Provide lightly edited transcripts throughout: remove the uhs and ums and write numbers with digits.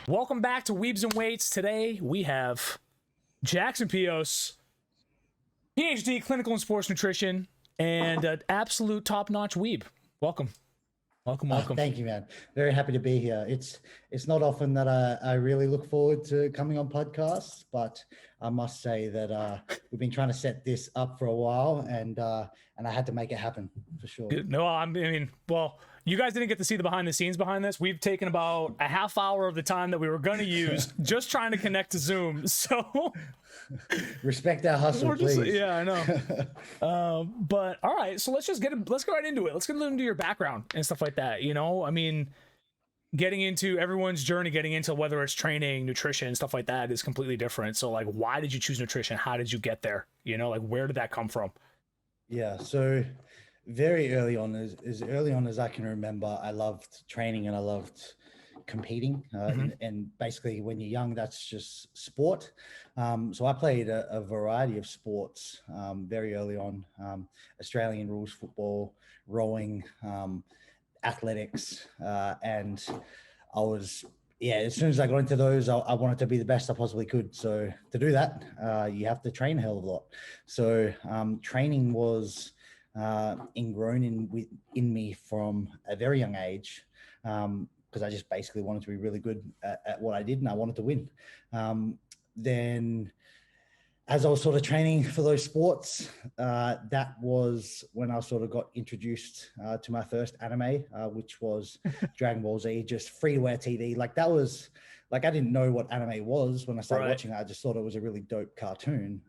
Welcome back to Weebs and Weights. Today we have Jackson Peos, PhD, clinical and sports nutrition, and an absolute top-notch weeb. Welcome. Welcome. Thank you, man. Very happy to be here. It's not often that I really look forward to coming on podcasts, but I must say that we've been trying to set this up for a while, and I had to make it happen for sure. No, I mean, well, you guys didn't get to see the behind the scenes behind this. We've taken about a half hour of the time that we were going to use just trying to connect to Zoom. So respect our hustle, please. Yeah, I know. But all right, so let's go right into it. Let's get into your background and stuff like that. You know, I mean, getting into everyone's journey, getting into whether it's training, nutrition, stuff like that is completely different. So like, why did you choose nutrition? How did you get there? You know, like where did that come from? Yeah, so very early on, as early on as I can remember, I loved training and I loved competing. And basically when you're young, that's just sport. So I played a variety of sports very early on, Australian rules football, rowing, athletics, and I was, as soon as I got into those, I wanted to be the best I possibly could. So to do that, you have to train a hell of a lot. So training was ingrown in me from a very young age, because I just basically wanted to be really good at what I did, and I wanted to win. Then as I was sort of training for those sports, that was when I sort of got introduced to my first anime, which was Dragon Ball Z, just free-to-air TV. Like that was, like I didn't know what anime was when I started watching it. I just thought it was a really dope cartoon.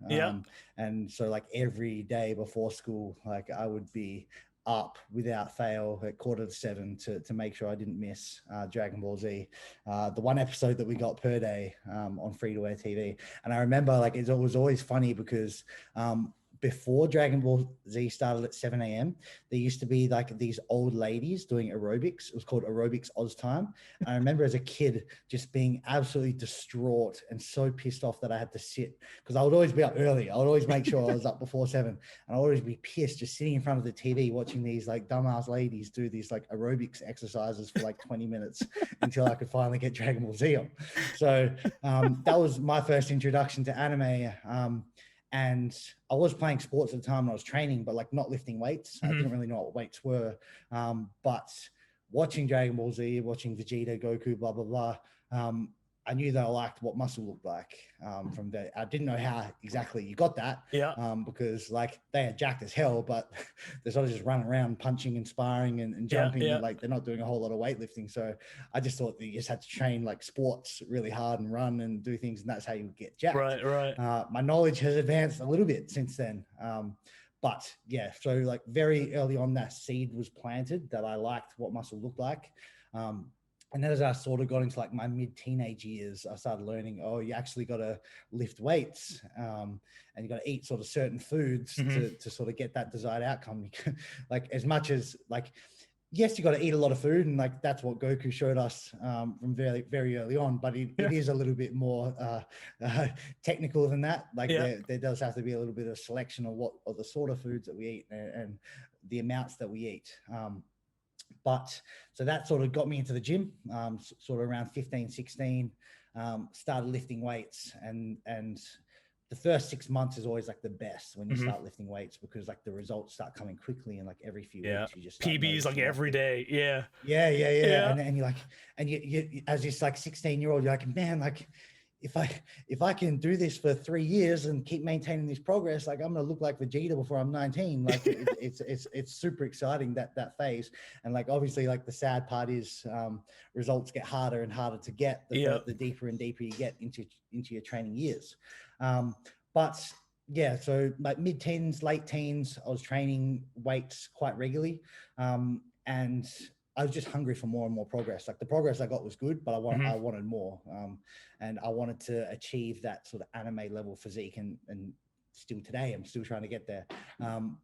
And so like every day before school, like I would be up without fail at 6:45 to make sure I didn't miss Dragon Ball Z, the one episode that we got per day on free-to-air TV. And I remember like it was always funny because before Dragon Ball Z started at 7 a.m., there used to be like these old ladies doing aerobics. It was called Aerobics Oz Time. And I remember as a kid just being absolutely distraught and so pissed off that I had to sit, because I would always be up early. I would always make sure I was up before 7, and I would always be pissed just sitting in front of the TV watching these like dumbass ladies do these like aerobics exercises for like 20 minutes until I could finally get Dragon Ball Z on. So that was my first introduction to anime. And I was playing sports at the time and I was training, but like not lifting weights. I didn't really know what weights were. But watching Dragon Ball Z, watching Vegeta, Goku, blah, blah, blah, I knew that I liked what muscle looked like from there. I didn't know how exactly you got that, because like they are jacked as hell, but they're sort of just running around punching and sparring and jumping. And, like they're not doing a whole lot of weightlifting. So I just thought that you just had to train like sports really hard and run and do things, and that's how you get jacked. Right. My knowledge has advanced a little bit since then. But yeah, so like very early on that seed was planted that I liked what muscle looked like. And then as I sort of got into like my mid-teenage years, I started learning, you actually got to lift weights, and you got to eat sort of certain foods to sort of get that desired outcome. Like as much as like, yes, you got to eat a lot of food, and like that's what Goku showed us from very, very early on. But it is a little bit more technical than that. Like there does have to be a little bit of selection of the sort of foods that we eat and the amounts that we eat. But so that sort of got me into the gym, sort of around 15, 16, started lifting weights, and the first 6 months is always like the best when you start lifting weights, because like the results start coming quickly, and like every few weeks you just PBs like every day. Yeah. And you're like, and you as this like 16-year-old, you're like, man, like if I can do this for 3 years and keep maintaining this progress, like I'm gonna look like Vegeta before I'm 19. Like it's super exciting, that phase. And like obviously like the sad part is results get harder and harder to get the deeper and deeper you get into your training years. But yeah, so like mid-teens, late teens, I was training weights quite regularly, and I was just hungry for more and more progress. Like the progress I got was good, but I wanted more. And I wanted to achieve that sort of anime level physique, and still today, I'm still trying to get there.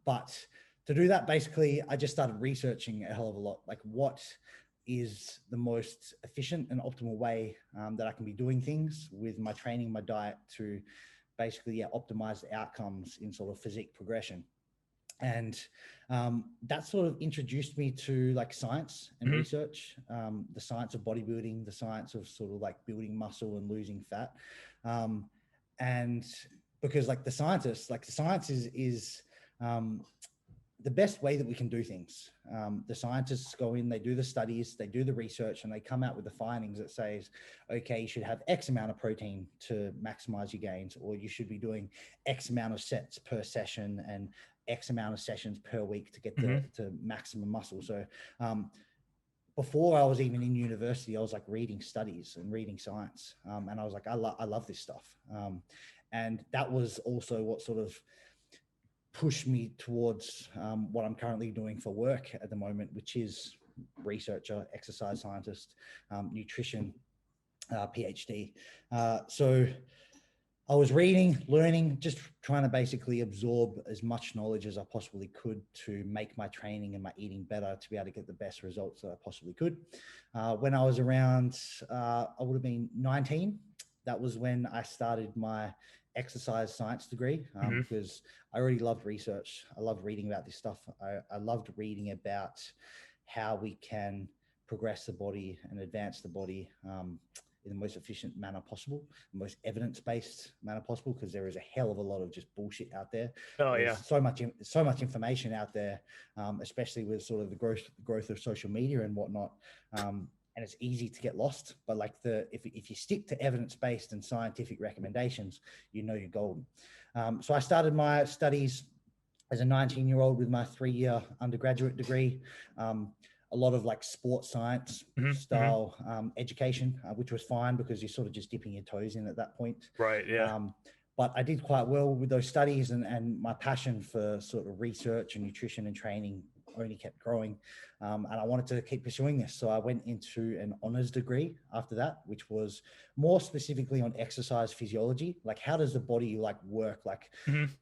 But to do that, basically, I just started researching a hell of a lot. Like what is the most efficient and optimal way that I can be doing things with my training, my diet, to basically optimize the outcomes in sort of physique progression. And that sort of introduced me to like science and research, the science of bodybuilding, the science of sort of like building muscle and losing fat. And because like the science is the best way that we can do things. The scientists go in, they do the studies, they do the research, and they come out with the findings that says, okay, you should have X amount of protein to maximize your gains, or you should be doing X amount of sets per session and X amount of sessions per week to get to maximum muscle. So before I was even in university, I was like reading studies and reading science. And I was like, I love this stuff. And that was also what sort of pushed me towards what I'm currently doing for work at the moment, which is researcher, exercise scientist, nutrition, PhD. So I was reading, learning, just trying to basically absorb as much knowledge as I possibly could to make my training and my eating better, to be able to get the best results that I possibly could. When I was around, I would have been 19. That was when I started my exercise science degree, because I already loved research. I loved reading about this stuff. I loved reading about how we can progress the body and advance the body in the most efficient manner possible, the most evidence-based manner possible, because there is a hell of a lot of just bullshit out there. There's so much information out there, especially with sort of the growth of social media and whatnot. And it's easy to get lost, but like if you stick to evidence-based and scientific recommendations, you're golden. So I started my studies as a 19-year-old with my 3-year undergraduate degree. A lot of like sports science style education, which was fine because you're sort of just dipping your toes in at that point. Right. Yeah. But I did quite well with those studies, and my passion for sort of research and nutrition and training only kept growing. And I wanted to keep pursuing this. So I went into an honors degree after that, which was more specifically on exercise physiology. Like, how does the body like work? Like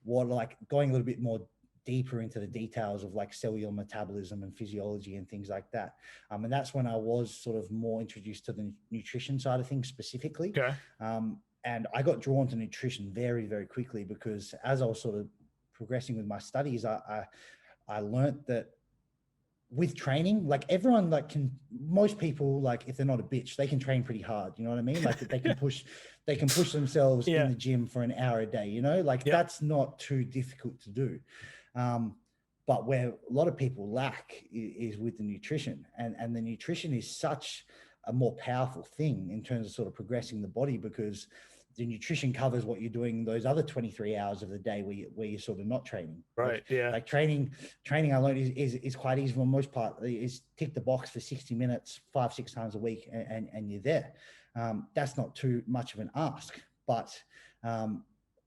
what, like going a little bit more deeper into the details of like cellular metabolism and physiology and things like that. And that's when I was sort of more introduced to the nutrition side of things specifically. Okay. And I got drawn to nutrition very, very quickly, because as I was sort of progressing with my studies, I learned that with training, like everyone, like most people, like if they're not a bitch, they can train pretty hard. You know what I mean? Like they can push themselves in the gym for an hour a day, like that's not too difficult to do. But where a lot of people lack is with the nutrition, and the nutrition is such a more powerful thing in terms of sort of progressing the body, because the nutrition covers what you're doing those other 23 hours of the day where you're sort of not training. Right. Like training I learned is quite easy for the most part. Is tick the box for 60 minutes, 5-6 times a week, and you're there. That's not too much of an ask, but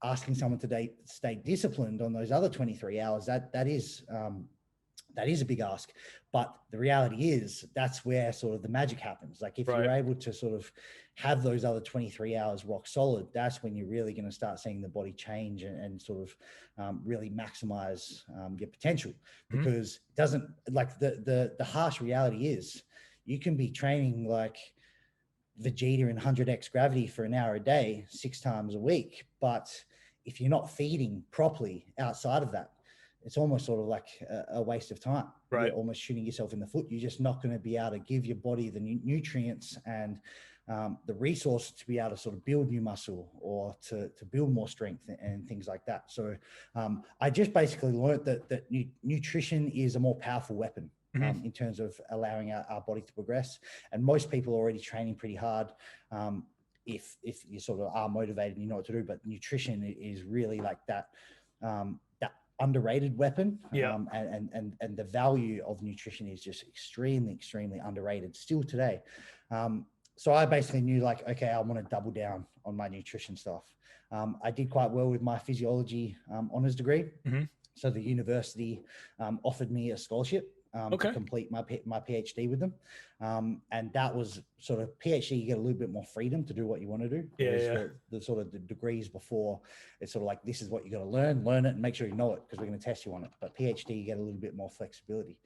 asking someone to stay disciplined on those other 23 hours, that is a big ask. But the reality is that's where sort of the magic happens. Like if you're able to sort of have those other 23 hours rock solid, that's when you're really going to start seeing the body change and sort of really maximize your potential. Because it doesn't, like the harsh reality is you can be training like Vegeta in 100x gravity for an hour a day, 6 times a week. But if you're not feeding properly outside of that, it's almost sort of like a waste of time. Right. You're almost shooting yourself in the foot. You're just not going to be able to give your body the nutrients and the resources to be able to sort of build new muscle or to build more strength and things like that. So I just basically learned that nutrition is a more powerful weapon in terms of allowing our body to progress. And most people are already training pretty hard. If you sort of are motivated and you know what to do, but nutrition is really like that underrated weapon. And the value of nutrition is just extremely underrated still today. So I basically knew like, okay, I want to double down on my nutrition stuff. I did quite well with my physiology honors degree. So the university offered me a scholarship to complete my PhD with them. And that was sort of PhD, you get a little bit more freedom to do what you want to do. The sort of the degrees before, it's sort of like, this is what you got to learn it and make sure you know it, because we're going to test you on it. But PhD, you get a little bit more flexibility.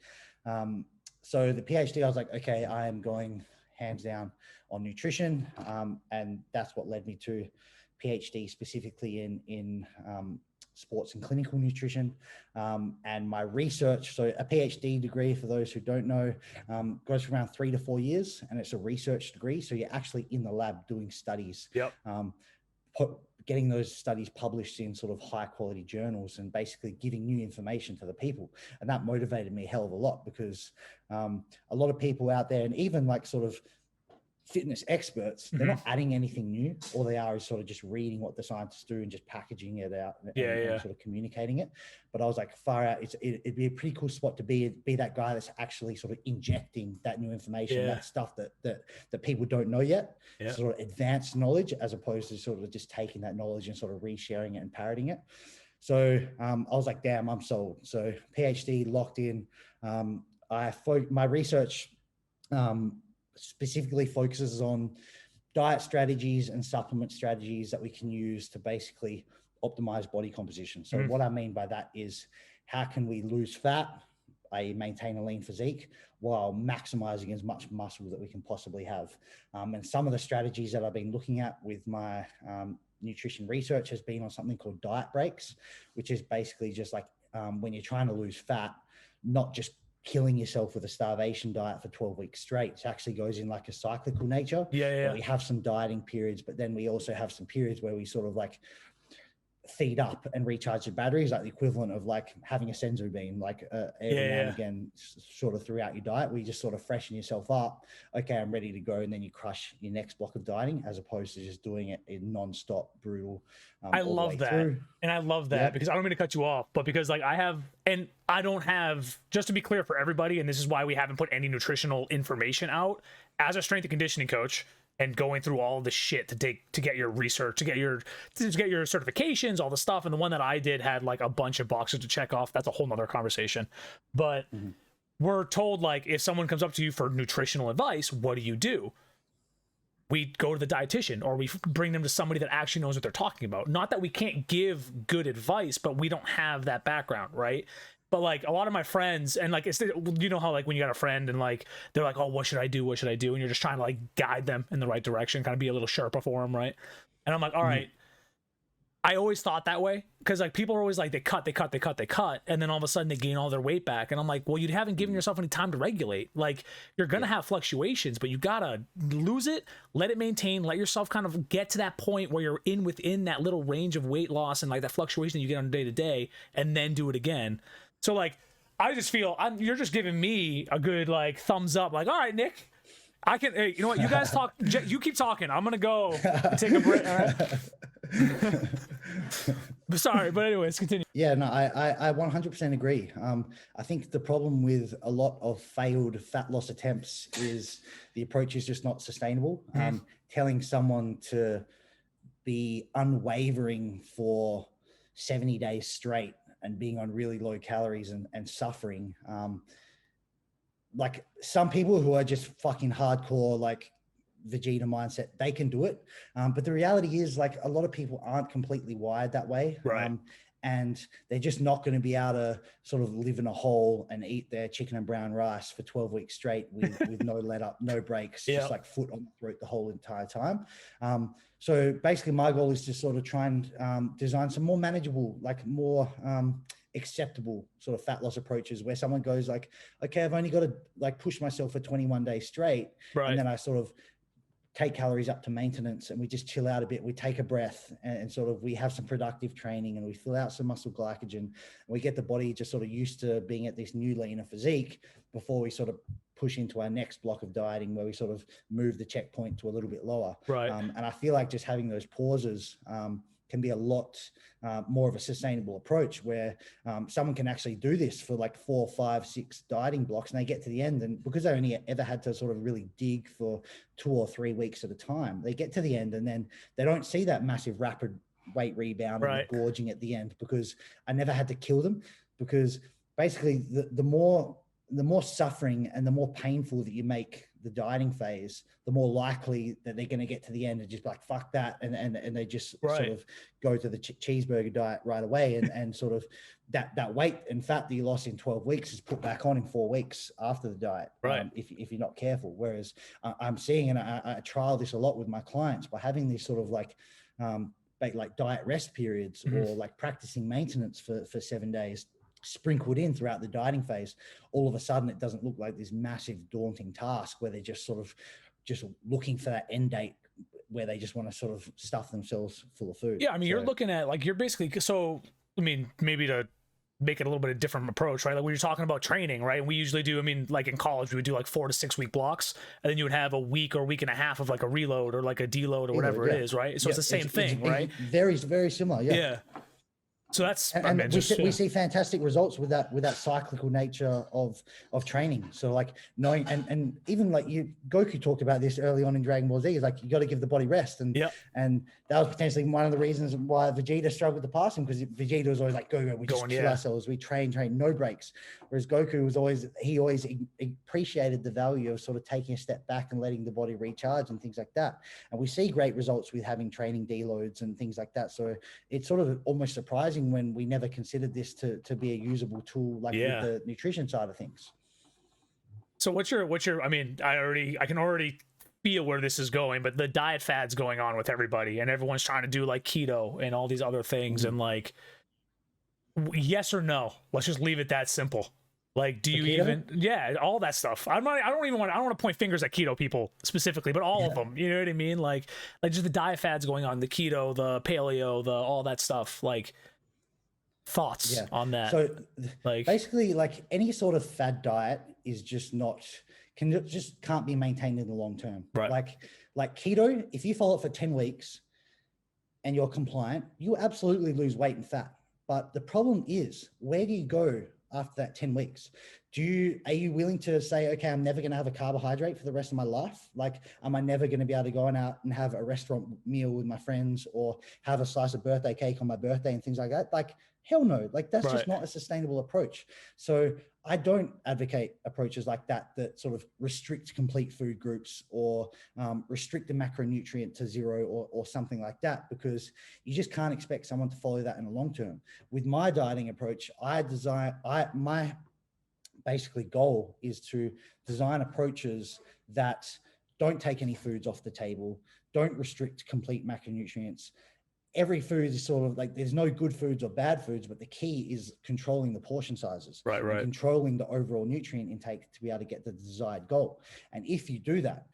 So the PhD, I was like, okay, I am going hands down on nutrition. And that's what led me to PhD specifically in sports and clinical nutrition. And my research, so a PhD degree, for those who don't know, goes for around 3 to 4 years, and it's a research degree. So you're actually in the lab doing studies, getting those studies published in sort of high quality journals and basically giving new information to the people. And that motivated me a hell of a lot, because a lot of people out there, and even like sort of fitness experts, they're not adding anything new. All they are is sort of just reading what the scientists do and just packaging it out and sort of communicating it. But I was like, far out, it'd be a pretty cool spot to be that guy that's actually sort of injecting that new information, that stuff that people don't know yet, sort of advanced knowledge, as opposed to sort of just taking that knowledge and sort of resharing it and parroting it. So I was like, damn, I'm sold. So PhD locked in. My research specifically focuses on diet strategies and supplement strategies that we can use to basically optimize body composition. So what I mean by that is, how can we lose fat, i.e. maintain a lean physique, while maximizing as much muscle that we can possibly have. And some of the strategies that I've been looking at with my nutrition research has been on something called diet breaks, which is basically just like when you're trying to lose fat, not just killing yourself with a starvation diet for 12 weeks straight. It actually goes in like a cyclical nature. We have some dieting periods, but then we also have some periods where we sort of like feed up and recharge the batteries, like the equivalent of like having a senzu bean, like every now and again, sort of throughout your diet, where you just sort of freshen yourself up. Okay, I'm ready to go. And then you crush your next block of dieting, as opposed to just doing it in non-stop brutal. I love that. And I love that because I don't mean to cut you off, but because like I don't have, just to be clear for everybody, and this is why we haven't put any nutritional information out, as a strength and conditioning coach, and going through all the shit to get your research, to get your certifications, all the stuff. And the one that I did had like a bunch of boxes to check off. That's a whole nother conversation. But we're told, like, if someone comes up to you for nutritional advice, what do? We go to the dietitian, or we bring them to somebody that actually knows what they're talking about. Not that we can't give good advice, but we don't have that background, right? But like a lot of my friends, and like, it's, you know how like when you got a friend and like they're like, oh, what should I do, and you're just trying to like guide them in the right direction, kind of be a little Sherpa for them, right? And I'm like, all right, I always thought that way, because like people are always like, they cut, and then all of a sudden they gain all their weight back, and I'm like, well, you haven't given yourself any time to regulate. Like, you're gonna have fluctuations, but you gotta lose it, let it maintain, let yourself kind of get to that point where you're within that little range of weight loss and like that fluctuation that you get on day to day, and then do it again. So like, I just feel you're just giving me a good like thumbs up. Like, all right, Nick, I can. Hey, you know what? You guys talk. You keep talking. I'm gonna go and take a break. All right. Sorry, but anyways, continue. Yeah, no, I 100% agree. I think the problem with a lot of failed fat loss attempts is the approach is just not sustainable. Telling someone to be unwavering for 70 days straight and being on really low calories and suffering. Like, some people who are just fucking hardcore, like Vegeta mindset, they can do it. But the reality is, like, a lot of people aren't completely wired that way. Right. And they're just not going to be able to sort of live in a hole and eat their chicken and brown rice for 12 weeks straight with no let up, no breaks, just like foot on the throat the whole entire time. So basically my goal is to sort of try and design some more manageable, like more acceptable sort of fat loss approaches, where someone goes like, okay, I've only got to like push myself for 21 days straight. And then I sort of take calories up to maintenance, and we just chill out a bit. We take a breath and sort of, we have some productive training, and we fill out some muscle glycogen, and we get the body just sort of used to being at this new leaner physique before we sort of push into our next block of dieting, where we sort of move the checkpoint to a little bit lower. And I feel like just having those pauses can be a lot more of a sustainable approach, where someone can actually do this for like 4, 5, 6 dieting blocks, and they get to the end, and because they only ever had to sort of really dig for 2 or 3 weeks at a time, they get to the end and then they don't see that massive rapid weight rebound and gorging at the end, because I never had to kill them. Because basically the more suffering and the more painful that you make the dieting phase, the more likely that they're going to get to the end and just be like, fuck that. And they just sort of go to the cheeseburger diet right away. And sort of that weight and fat that you lost in 12 weeks is put back on in 4 weeks after the diet. If you're not careful. Whereas I'm seeing, and I trial this a lot with my clients, by having these sort of like like diet rest periods or like practicing maintenance for 7 days sprinkled in throughout the dieting phase, all of a sudden it doesn't look like this massive daunting task where they're just sort of just looking for that end date where they just want to sort of stuff themselves full of food. Yeah, I mean, you're looking at like, you're basically, so I mean, maybe to make it a little bit of different approach, right? Like when you're talking about training, right? And we usually do, I mean, like in college, we would do like 4 to 6 week blocks, and then you would have a week or week and a half of like a reload or like a deload or whatever it is, right? So it's the same thing, right? Very, very similar. Yeah. So that's, and we see fantastic results with that cyclical nature of training. So like knowing, and even like Goku talked about this early on in Dragon Ball Z, is like you got to give the body rest, and that was potentially one of the reasons why Vegeta struggled to pass him, because Vegeta was always like, go, we just kill ourselves, we train, no breaks. Whereas Goku was always appreciated the value of sort of taking a step back and letting the body recharge and things like that. And we see great results with having training deloads and things like that. So it's sort of almost surprising when we never considered this to be a usable tool, like with the nutrition side of things. So what's your, I mean, I can already feel where this is going, but the diet fads going on with everybody, and everyone's trying to do like keto and all these other things. And like, yes or no, let's just leave it that simple. Like, do you even, all that stuff. I don't want to point fingers at keto people specifically, but all of them, you know what I mean? Like just the diet fads going on, the keto, the paleo, all that stuff. Like, thoughts on that? So like, basically, like any sort of fad diet is just can't be maintained in the long term. Right. Like keto, if you follow it for 10 weeks and you're compliant, you absolutely lose weight and fat. But the problem is, where do you go after that 10 weeks? Are you willing to say, okay, I'm never going to have a carbohydrate for the rest of my life? Like, am I never going to be able to go out and have a restaurant meal with my friends, or have a slice of birthday cake on my birthday and things like that? Like, hell no. Like, that's just not a sustainable approach. So I don't advocate approaches like that sort of restrict complete food groups, or restrict the macronutrient to 0 or something like that, because you just can't expect someone to follow that in the long term. With my dieting approach, my basically goal is to design approaches that don't take any foods off the table, don't restrict complete macronutrients. Every food is sort of like, there's no good foods or bad foods, but the key is controlling the portion sizes, right. Controlling the overall nutrient intake to be able to get the desired goal. And if you do that,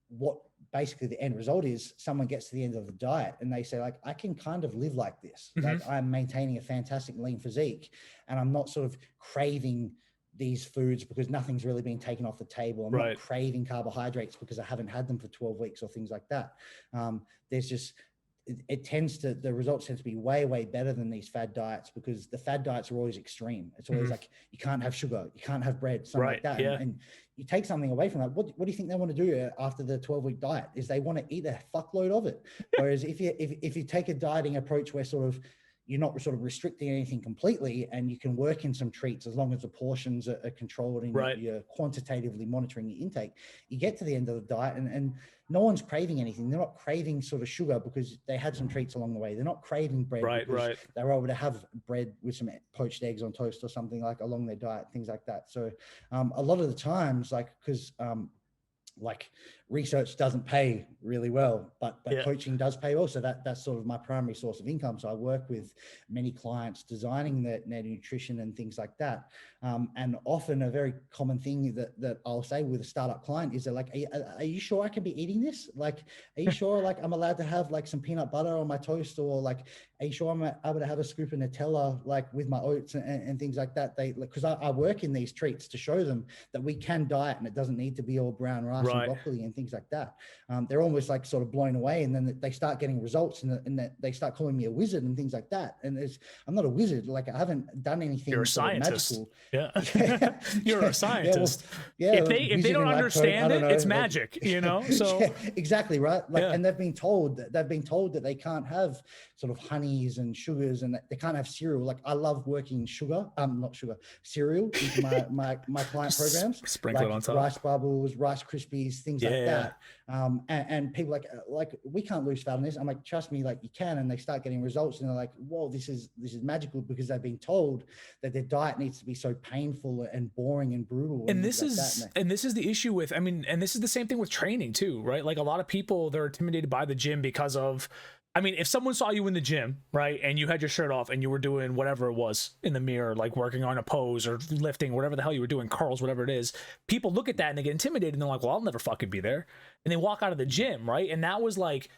what basically the end result is, someone gets to the end of the diet and they say, like, I can kind of live like this. Like, I'm maintaining a fantastic lean physique, and I'm not sort of craving these foods because nothing's really been taken off the table. I'm not craving carbohydrates because I haven't had them for 12 weeks or things like that. There's just, the results tend to be way, way better than these fad diets, because the fad diets are always extreme. It's always like, you can't have sugar, you can't have bread, something like that. And you take something away from that. What do you think they want to do after the 12-week diet? Is they want to eat a fuckload of it. Whereas if you take a dieting approach where sort of you're not sort of restricting anything completely, and you can work in some treats as long as the portions are controlled and you're quantitatively monitoring your intake, you get to the end of the diet and no one's craving anything. They're not craving sort of sugar because they had some treats along the way. They're not craving bread because they were able to have bread with some poached eggs on toast or something like along their diet, things like that. So a lot of the times, like, because like research doesn't pay really well, but coaching does pay well. So that's sort of my primary source of income. So I work with many clients designing their nutrition and things like that. And often a very common thing that I'll say with a startup client is that, like, are you sure I can be eating this? Like, are you sure like I'm allowed to have like some peanut butter on my toast, or like, are you sure I'm able to have a scoop of Nutella like with my oats and things like that? Because I work in these treats to show them that we can diet and it doesn't need to be all brown rice and broccoli and things like that. They're almost like sort of blown away, and then they start getting results, and they start calling me a wizard and things like that. And I'm not a wizard. Like, I haven't done anything. You're a scientist. Magical. Yeah. You're a scientist. If they don't understand it, it's magic, you know? So exactly. Right. Like, and they've been told that they can't have sort of honeys and sugars, and that they can't have cereal. Like, I love working cereal into my client programs. Sprinkle it on top. Rice bubbles, Rice Krispies, things like that. And people like, we can't lose fat on this. I'm like, trust me, like, you can. And they start getting results, and they're like, whoa, this is magical, because they've been told that their diet needs to be so painful and boring and brutal. And this is the issue with, I mean, and this is the same thing with training too, right? Like, a lot of people, they're intimidated by the gym because of I mean, if someone saw you in the gym, right, and you had your shirt off and you were doing whatever it was in the mirror, like working on a pose or lifting, whatever the hell you were doing, curls, whatever it is, people look at that and they get intimidated and they're like, well, I'll never fucking be there. And they walk out of the gym, right? And that was like,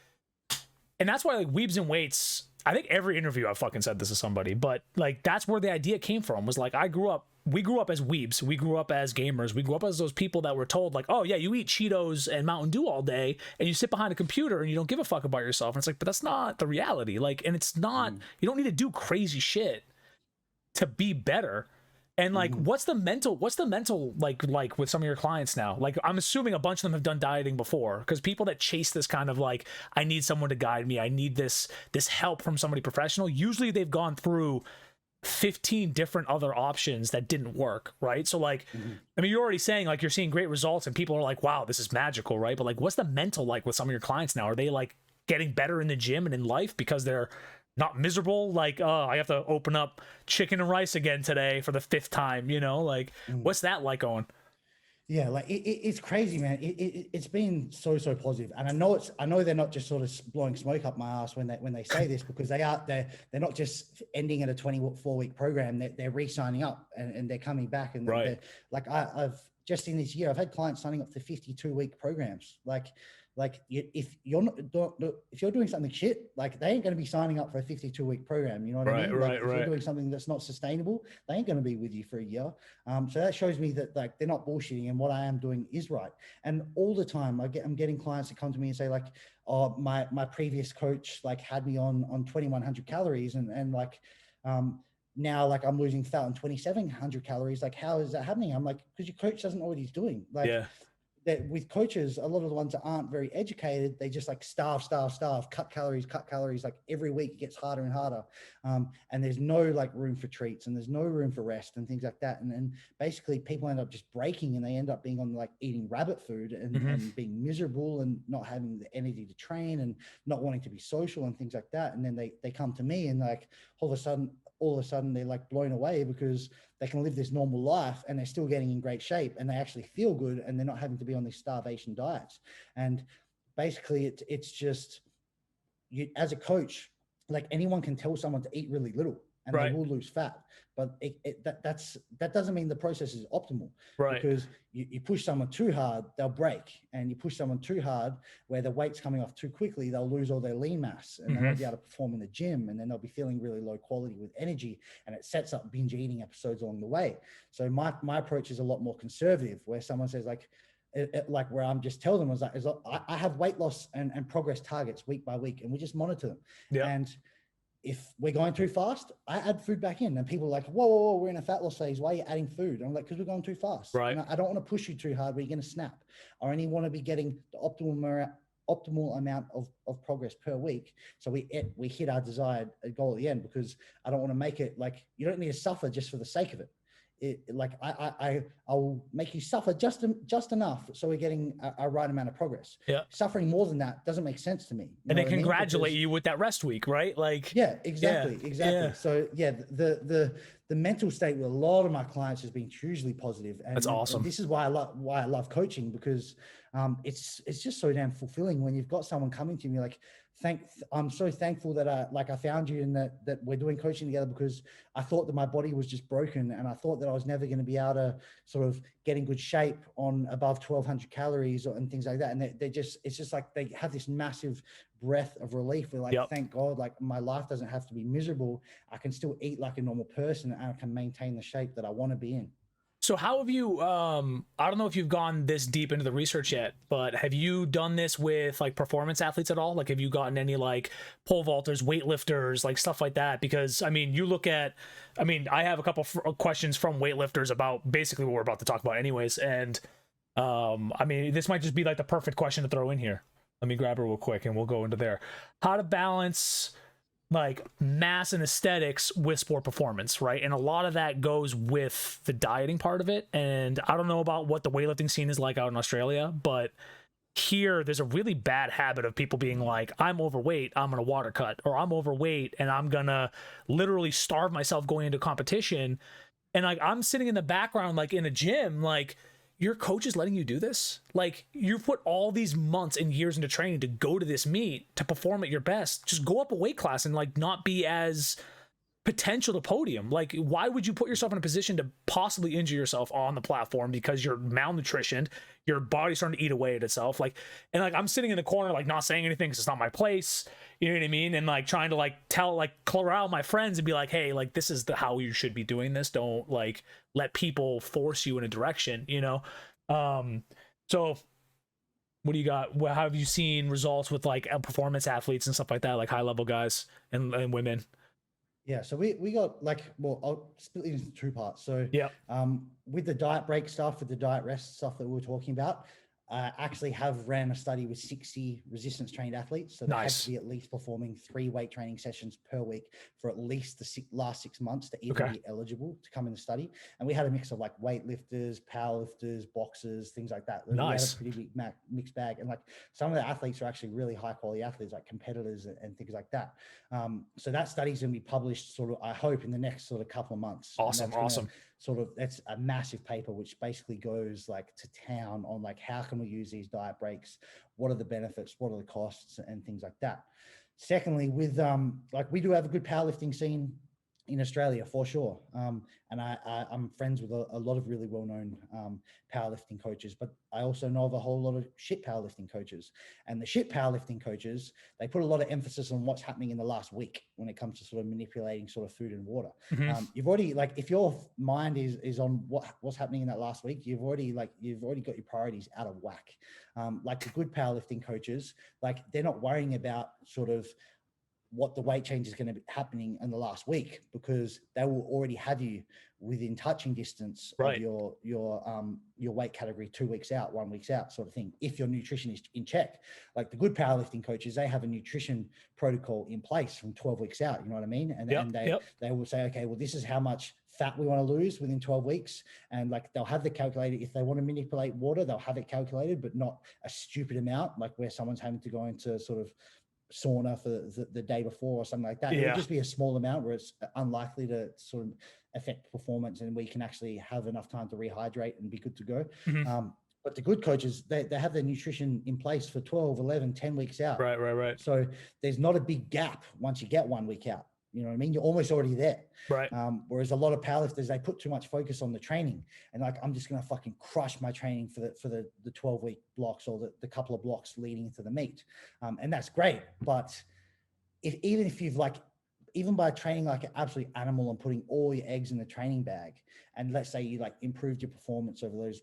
and that's why like Weebs and Weights, I think every interview I've fucking said this to somebody, but like that's where the idea came from, was like we grew up as weebs, we grew up as gamers, we grew up as those people that were told like, oh yeah, you eat Cheetos and Mountain Dew all day and you sit behind a computer and you don't give a fuck about yourself. And it's like, but that's not the reality. Like, and it's not, you don't need to do crazy shit to be better. And like, what's the mental like with some of your clients now? Like, I'm assuming a bunch of them have done dieting before, because people that chase this kind of like, I need someone to guide me, I need this help from somebody professional, usually they've gone through 15 different other options that didn't work, right? So like, I mean, you're already saying like you're seeing great results and people are like, wow, this is magical, right? But like, what's the mental like with some of your clients now? Are they like getting better in the gym and in life because they're not miserable? Like, oh, I have to open up chicken and rice again today for the 5th time, you know? Like, what's that like going? Yeah, like it's crazy, man. It's been so positive, and I know they're not just sort of blowing smoke up my ass when they say this, because they're not just ending at a 24-week program. They're re-signing up and they're coming back, and right. Like I've just in this year I've had clients signing up for 52-week programs. If you're doing something shit, like they ain't going to be signing up for a 52-week program. You know what I mean? Like, if you're doing something that's not sustainable, they ain't going to be with you for a year. So that shows me that like they're not bullshitting, and what I am doing is right. And all the time I'm getting clients that come to me and say like, oh, my previous coach like had me on 2,100 calories and like now like I'm losing fat on 2,700 calories. Like, how is that happening? I'm like, because your coach doesn't know what he's doing. Like, yeah. That with coaches, a lot of the ones that aren't very educated, they just like starve, cut calories. Like every week it gets harder and harder. And there's no like room for treats, and there's no room for rest and things like that. And basically people end up just breaking, and they end up being on like eating rabbit food and being miserable and not having the energy to train and not wanting to be social and things like that. And then they come to me and like all of a sudden they're like blown away because they can live this normal life and they're still getting in great shape and they actually feel good, and they're not having to be on these starvation diets. And basically it's just, you as a coach, like anyone can tell someone to eat really little and they will lose fat, but that doesn't mean the process is optimal, because you push someone too hard, they'll break, and you push someone too hard where the weight's coming off too quickly, they'll lose all their lean mass, and they won't be able to perform in the gym, and then they'll be feeling really low quality with energy, and it sets up binge eating episodes along the way. So my approach is a lot more conservative, where someone says like, where I'm just tell them I have weight loss and progress targets week by week, and we just monitor them. And if we're going too fast, I add food back in, and people are like, whoa, we're in a fat loss phase. Why are you adding food? And I'm like, because we're going too fast. Right. And I don't want to push you too hard where you're going to snap. I only want to be getting the optimal amount of progress per week. So we hit our desired goal at the end, because I don't want to make it like, you don't need to suffer just for the sake of it. I'll make you suffer just enough so we're getting a right amount of progress. Yeah, suffering more than that doesn't make sense to me. And they congratulate you with that rest week, right? Like, yeah, exactly. Yeah. So yeah, the mental state with a lot of my clients has been hugely positive, and that's awesome. And this is why I love coaching, because it's just so damn fulfilling when you've got someone coming to me like, I'm so thankful that I found you, and that we're doing coaching together, because I thought that my body was just broken, and I thought that I was never going to be able to sort of get in good shape on above 1,200 calories and things like that. And it's just like they have this massive breath of relief. We're like, thank God, like my life doesn't have to be miserable. I can still eat like a normal person, and I can maintain the shape that I want to be in. So how have you, I don't know if you've gone this deep into the research yet, but have you done this with like performance athletes at all? Like, have you gotten any like pole vaulters, weightlifters, like stuff like that? Because I mean, I have a couple questions from weightlifters about basically what we're about to talk about anyways. And I mean, this might just be like the perfect question to throw in here. Let me grab her real quick and we'll go into there. How to balance like mass and aesthetics with sport performance, right? And a lot of that goes with the dieting part of it. And I don't know about what the weightlifting scene is like out in Australia, but here there's a really bad habit of people being like, I'm overweight, I'm gonna water cut, or I'm overweight and I'm gonna literally starve myself going into competition. And like, I'm sitting in the background, like in a gym, like, your coach is letting you do this? Like, you put all these months and years into training to go to this meet to perform at your best. Just go up a weight class and like not be as potential to podium. Like, why would you put yourself in a position to possibly injure yourself on the platform because you're malnutritioned, your body's starting to eat away at itself? Like, and like I'm sitting in the corner like not saying anything because it's not my place, you know what I mean, and like trying to like corral my friends and be like, hey, like this is how you should be doing this. Don't like let people force you in a direction, you know. So what do you got? How have you seen results with like performance athletes and stuff like that, like high level guys and women? Yeah, so we got like, well, I'll split it into two parts. So Yeah. with the diet break stuff, with the diet rest stuff that we were talking about, I actually have ran a study with 60 resistance trained athletes. So they had to be at least performing 3 weight training sessions per week for at least the last 6 months to even be eligible to come in the study. And we had a mix of like weightlifters, powerlifters, boxers, things like that. We had a pretty big mixed bag. And like some of the athletes are actually really high quality athletes, like competitors and things like that. So that study's going to be published sort of, I hope, in the next sort of couple of months. Awesome. That's a massive paper, which basically goes like to town on like, how can we use these diet breaks? What are the benefits? What are the costs and things like that? Secondly, with like we do have a good powerlifting scene in Australia for sure. And I'm friends with a lot of really well-known powerlifting coaches, but I also know of a whole lot of shit powerlifting coaches. And the shit powerlifting coaches, they put a lot of emphasis on what's happening in the last week when it comes to sort of manipulating sort of food and water. You've already, like, if your mind is on what's happening in that last week, you've already got your priorities out of whack. Like the good powerlifting coaches, like they're not worrying about sort of what the weight change is going to be happening in the last week, because they will already have you within touching distance of your weight category 2 weeks out, 1 week out, sort of thing, if your nutrition is in check. Like the good powerlifting coaches, they have a nutrition protocol in place from 12 weeks out, you know what I mean? And they will say, okay, well, this is how much fat we want to lose within 12 weeks. And like, they'll have the calculator. If they want to manipulate water, they'll have it calculated, but not a stupid amount, like where someone's having to go into sort of sauna for the day before or something like that. It would just be a small amount where it's unlikely to sort of affect performance, and we can actually have enough time to rehydrate and be good to go. But the good coaches, they have their nutrition in place for 12, 11, 10 weeks out. Right. So there's not a big gap once you get 1 week out. You know what I mean? You're almost already there. Right. Whereas a lot of powerlifters, they put too much focus on the training, and like, I'm just going to fucking crush my training for the 12-week blocks or the couple of blocks leading into the meet. And that's great. But even by training like an absolute animal and putting all your eggs in the training bag, and let's say you like improved your performance over those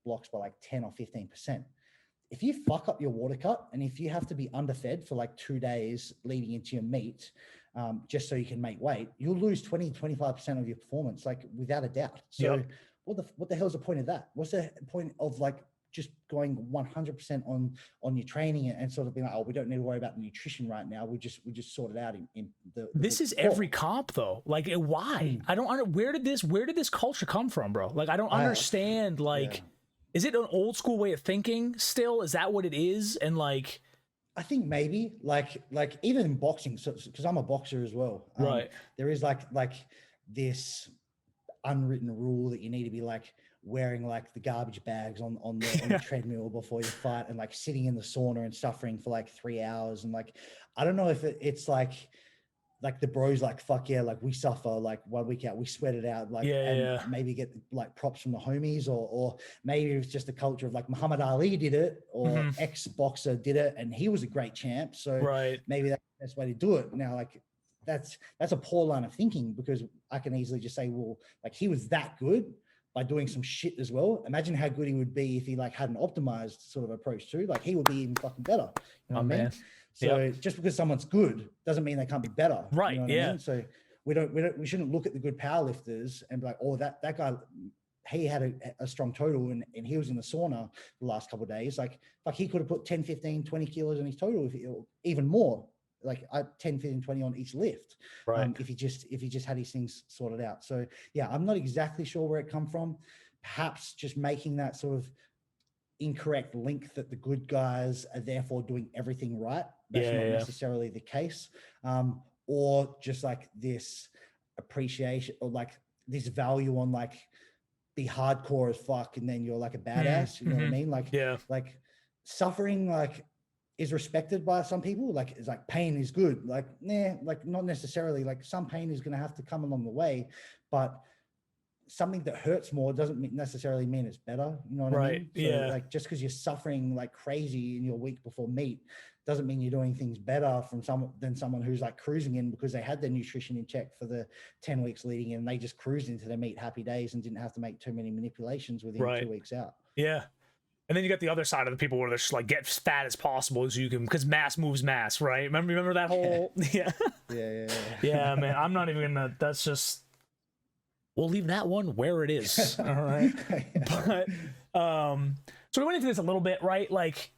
blocks by like 10 or 15%, if you fuck up your water cut, and if you have to be underfed for like 2 days leading into your meet, just so you can make weight, you'll lose 20-25% of your performance, like without a doubt. So what the hell's the point of that? What's the point of like just going 100% on your training and sort of being like, oh, we don't need to worry about the nutrition right now. We just sort it out in the this is every comp though. Like, why? I don't where did this culture come from, bro? Like, I don't understand. Like, is it an old school way of thinking still? Is that what it is? And like, I think maybe like even in boxing, so because I'm a boxer as well, right? There is like this unwritten rule that you need to be like wearing like the garbage bags on the treadmill before you fight, and like sitting in the sauna and suffering for like 3 hours, and like I don't know if it's like the bros like, fuck yeah, like we suffer like 1 week out, we sweat it out, like maybe get like props from the homies, or maybe it's just a culture of like Muhammad Ali did it, or ex-boxer did it and he was a great champ, so maybe that's the best way to do it. Now like that's a poor line of thinking, because I can easily just say, well, like he was that good by doing some shit as well. Imagine how good he would be if he like had an optimized sort of approach too. Like he would be even fucking better. You know what I mean? So just because someone's good doesn't mean they can't be better. Right. You know what I mean? So we shouldn't look at the good powerlifters and be like, oh, that guy, he had a strong total and he was in the sauna the last couple of days. Like he could have put 10, 15, 20 kilos on his total, even more, like 10, 15, 20 on each lift. Right. If he just had his things sorted out. So yeah, I'm not exactly sure where it come from. Perhaps just making that sort of incorrect link that the good guys are therefore doing everything right. That's not necessarily the case. Or just like this appreciation or like this value on like be hardcore as fuck and then you're like a badass. You know what I mean? Like suffering like is respected by some people. Like it's like pain is good. Like, nah, like not necessarily. Like some pain is going to have to come along the way, but something that hurts more doesn't necessarily mean it's better. You know what I mean? So like just because you're suffering like crazy in your week before meet doesn't mean you're doing things better than someone who's like cruising in because they had their nutrition in check for the 10 weeks leading in. They just cruised into their meet happy days and didn't have to make too many manipulations within 2 weeks out. Yeah. And then you got the other side of the people where they're just like get as fat as possible so you can, because mass moves mass, right? Remember that whole yeah, man. I'm not even gonna. That's just. We'll leave that one where it is. All right. But so we went into this a little bit, right? Like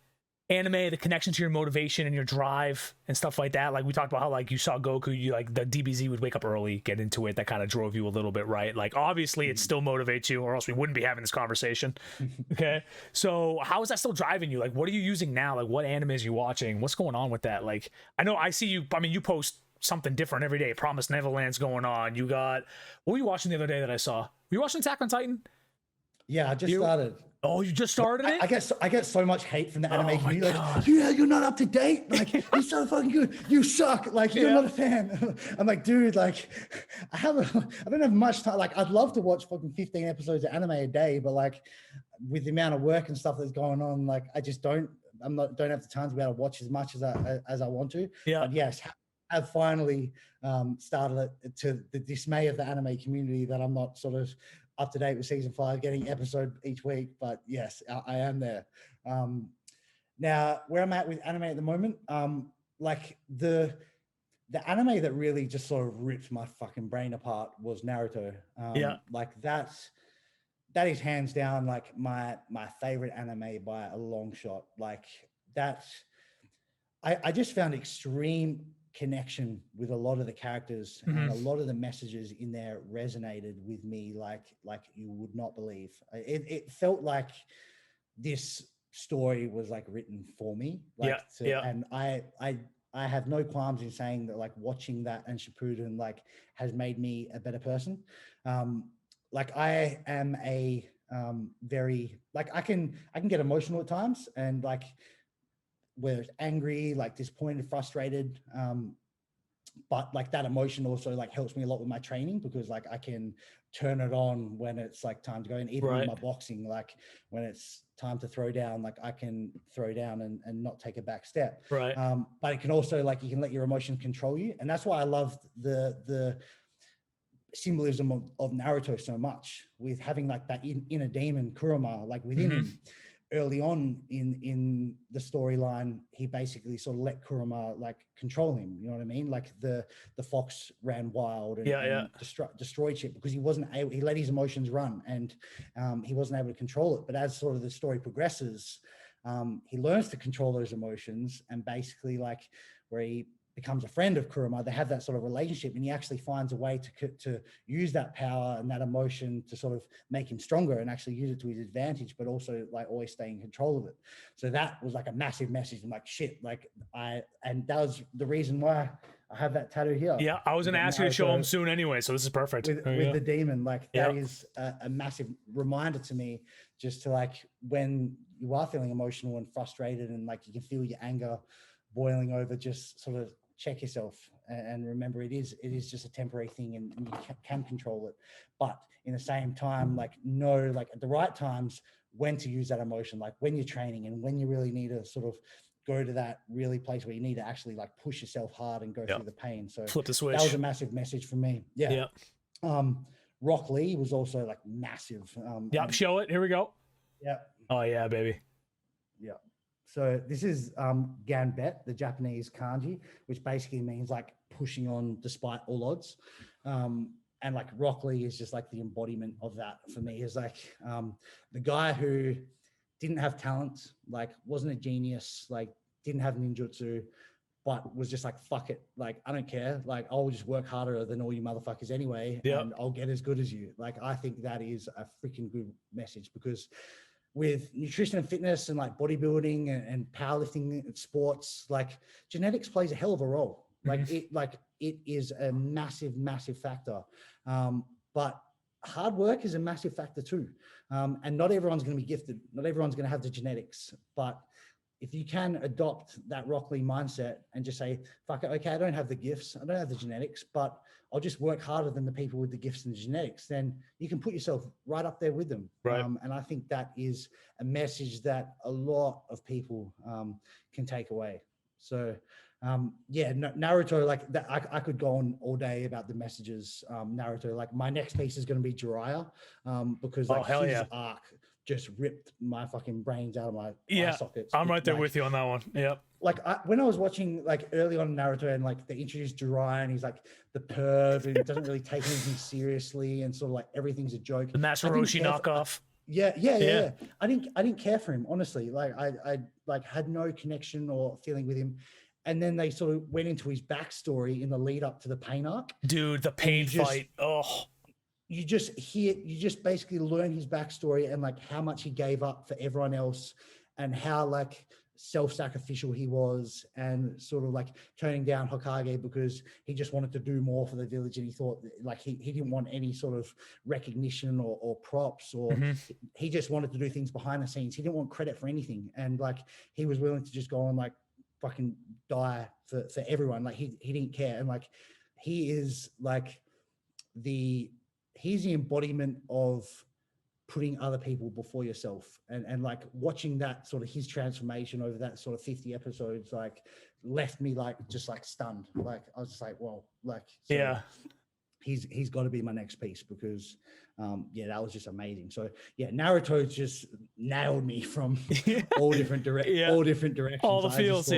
anime, the connection to your motivation and your drive and stuff like that. Like we talked about how like you saw Goku, you like the DBZ would wake up early, get into it. That kind of drove you a little bit, right? Like obviously it still motivates you, or else we wouldn't be having this conversation. Okay. So how is that still driving you? Like what are you using now? Like what animes are you watching? What's going on with that? Like I know I see you, I mean, you post something different every day. Promised Neverland's going on. You got, what were you watching the other day that I saw? Were you watching Attack on Titan? Yeah, I just started. Oh, you just started it? I get so much hate from the anime community. Like, yeah, you're not up to date. Like, you're so fucking good. You suck. Like, you're not a fan. I'm like, dude, like, I don't have much time. Like, I'd love to watch fucking 15 episodes of anime a day, but like, with the amount of work and stuff that's going on, like, I just don't have the time to be able to watch as much as I want to. Yeah. But yes, I've finally started it, to the dismay of the anime community that I'm not sort of up to date with season 5, getting episode each week. But yes, I am there. Now, where I'm at with anime at the moment, like the anime that really just sort of ripped my fucking brain apart was Naruto. Like that is hands down like my favorite anime by a long shot. Like that, I just found extreme connection with a lot of the characters, and a lot of the messages in there resonated with me like you would not believe. It felt like this story was like written for me. And I have no qualms in saying that like watching that and Shippuden like has made me a better person. Like I am a very like I can get emotional at times, and like whether it's angry, like disappointed, frustrated. But like that emotion also like helps me a lot with my training, because like I can turn it on when it's like time to go. And even with my boxing, like when it's time to throw down, like I can throw down and not take a back step. Right. But it can also like, you can let your emotion control you. And that's why I love the symbolism of Naruto so much, with having like that inner demon Kurama, like within him. Early on in the storyline, he basically sort of let Kurama like control him. You know what I mean? Like the fox ran wild and destroyed shit because he wasn't able. He let his emotions run, and he wasn't able to control it. But as sort of the story progresses, he learns to control those emotions, and basically like where he becomes a friend of Kurama, they have that sort of relationship, and he actually finds a way to use that power and that emotion to sort of make him stronger and actually use it to his advantage, but also like always stay in control of it. So that was like a massive message. I'm like, shit, like and that was the reason why I have that tattoo here. Yeah, I was going to ask you to show him soon anyway, so this is perfect. With the demon, like that is a massive reminder to me, just to like, when you are feeling emotional and frustrated and like you can feel your anger boiling over, just sort of check yourself and remember it is just a temporary thing, and you can control it. But in the same time, like know like at the right times when to use that emotion, like when you're training and when you really need to sort of go to that really place where you need to actually like push yourself hard and go through the pain. So flip the switch. That was a massive message for me. Rock Lee was also like massive. Show it. Here we go. Yeah. Oh yeah, baby. Yeah. So this is Ganbet, the Japanese kanji, which basically means like pushing on despite all odds. And like Rock Lee is just like the embodiment of that for me. Is like the guy who didn't have talent, like wasn't a genius, like didn't have ninjutsu, but was just like, fuck it. Like, I don't care. Like, I'll just work harder than all you motherfuckers anyway. And I'll get as good as you. Like, I think that is a freaking good message, because with nutrition and fitness and like bodybuilding and powerlifting and sports, like genetics plays a hell of a role. Like it is a massive, massive factor. But hard work is a massive factor too. And not everyone's going to be gifted. Not everyone's going to have the genetics, but if you can adopt that Rock Lee mindset and just say, fuck it, okay, I don't have the gifts, I don't have the genetics, but I'll just work harder than the people with the gifts and the genetics, then you can put yourself right up there with them. Right. And I think that is a message that a lot of people can take away. So yeah, Naruto, like that, I could go on all day about the messages. Naruto, like my next piece is going to be Jiraiya, because like his arc just ripped my fucking brains out of my eye sockets. I'm right there with you on that one. Yep. Like when I was watching like early on Naruto and like they introduced Jiraiya and he's like the perv and doesn't really take anything seriously and sort of like everything's a joke. The Master Roshi knockoff. Yeah. I didn't care for him, honestly. Like I like had no connection or feeling with him. And then they sort of went into his backstory in the lead up to the pain arc. Dude, the pain fight. Oh. You just basically learn his backstory and like how much he gave up for everyone else and how like self-sacrificial he was and sort of like turning down Hokage because he just wanted to do more for the village and he thought like he didn't want any sort of recognition or props or he just wanted to do things behind the scenes. He didn't want credit for anything. And like he was willing to just go and like fucking die for everyone. Like he didn't care. And like he is like he's the embodiment of putting other people before yourself and like watching that sort of his transformation over that sort of 50 episodes like left me like just like stunned. Like I was just like, well, like so yeah, he's got to be my next piece because yeah, that was just amazing. So yeah, Naruto just nailed me from all different directions, all the feels.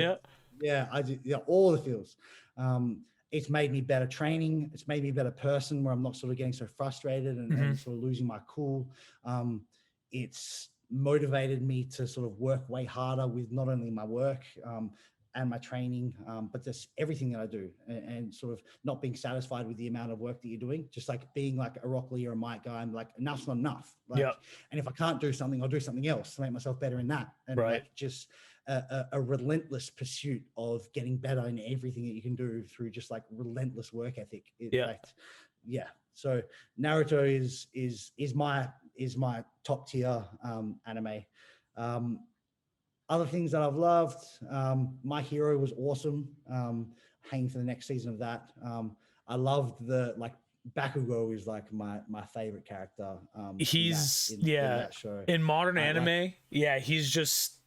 All the feels. It's made me better training. It's made me a better person where I'm not sort of getting so frustrated and sort of losing my cool. It's motivated me to sort of work way harder with not only my work and my training, but just everything that I do and sort of not being satisfied with the amount of work that you're doing, just like being like a Rock Lee or a Mike guy. I'm like, enough's not enough. Like, and if I can't do something, I'll do something else to make myself better in that. And like just a relentless pursuit of getting better in everything that you can do through just like relentless work ethic. So Naruto is my top tier anime. Other things that I've loved, My Hero was awesome. Hanging for the next season of that. I loved the like Bakugo is like my favorite character. He's in that show. In modern anime. He's just.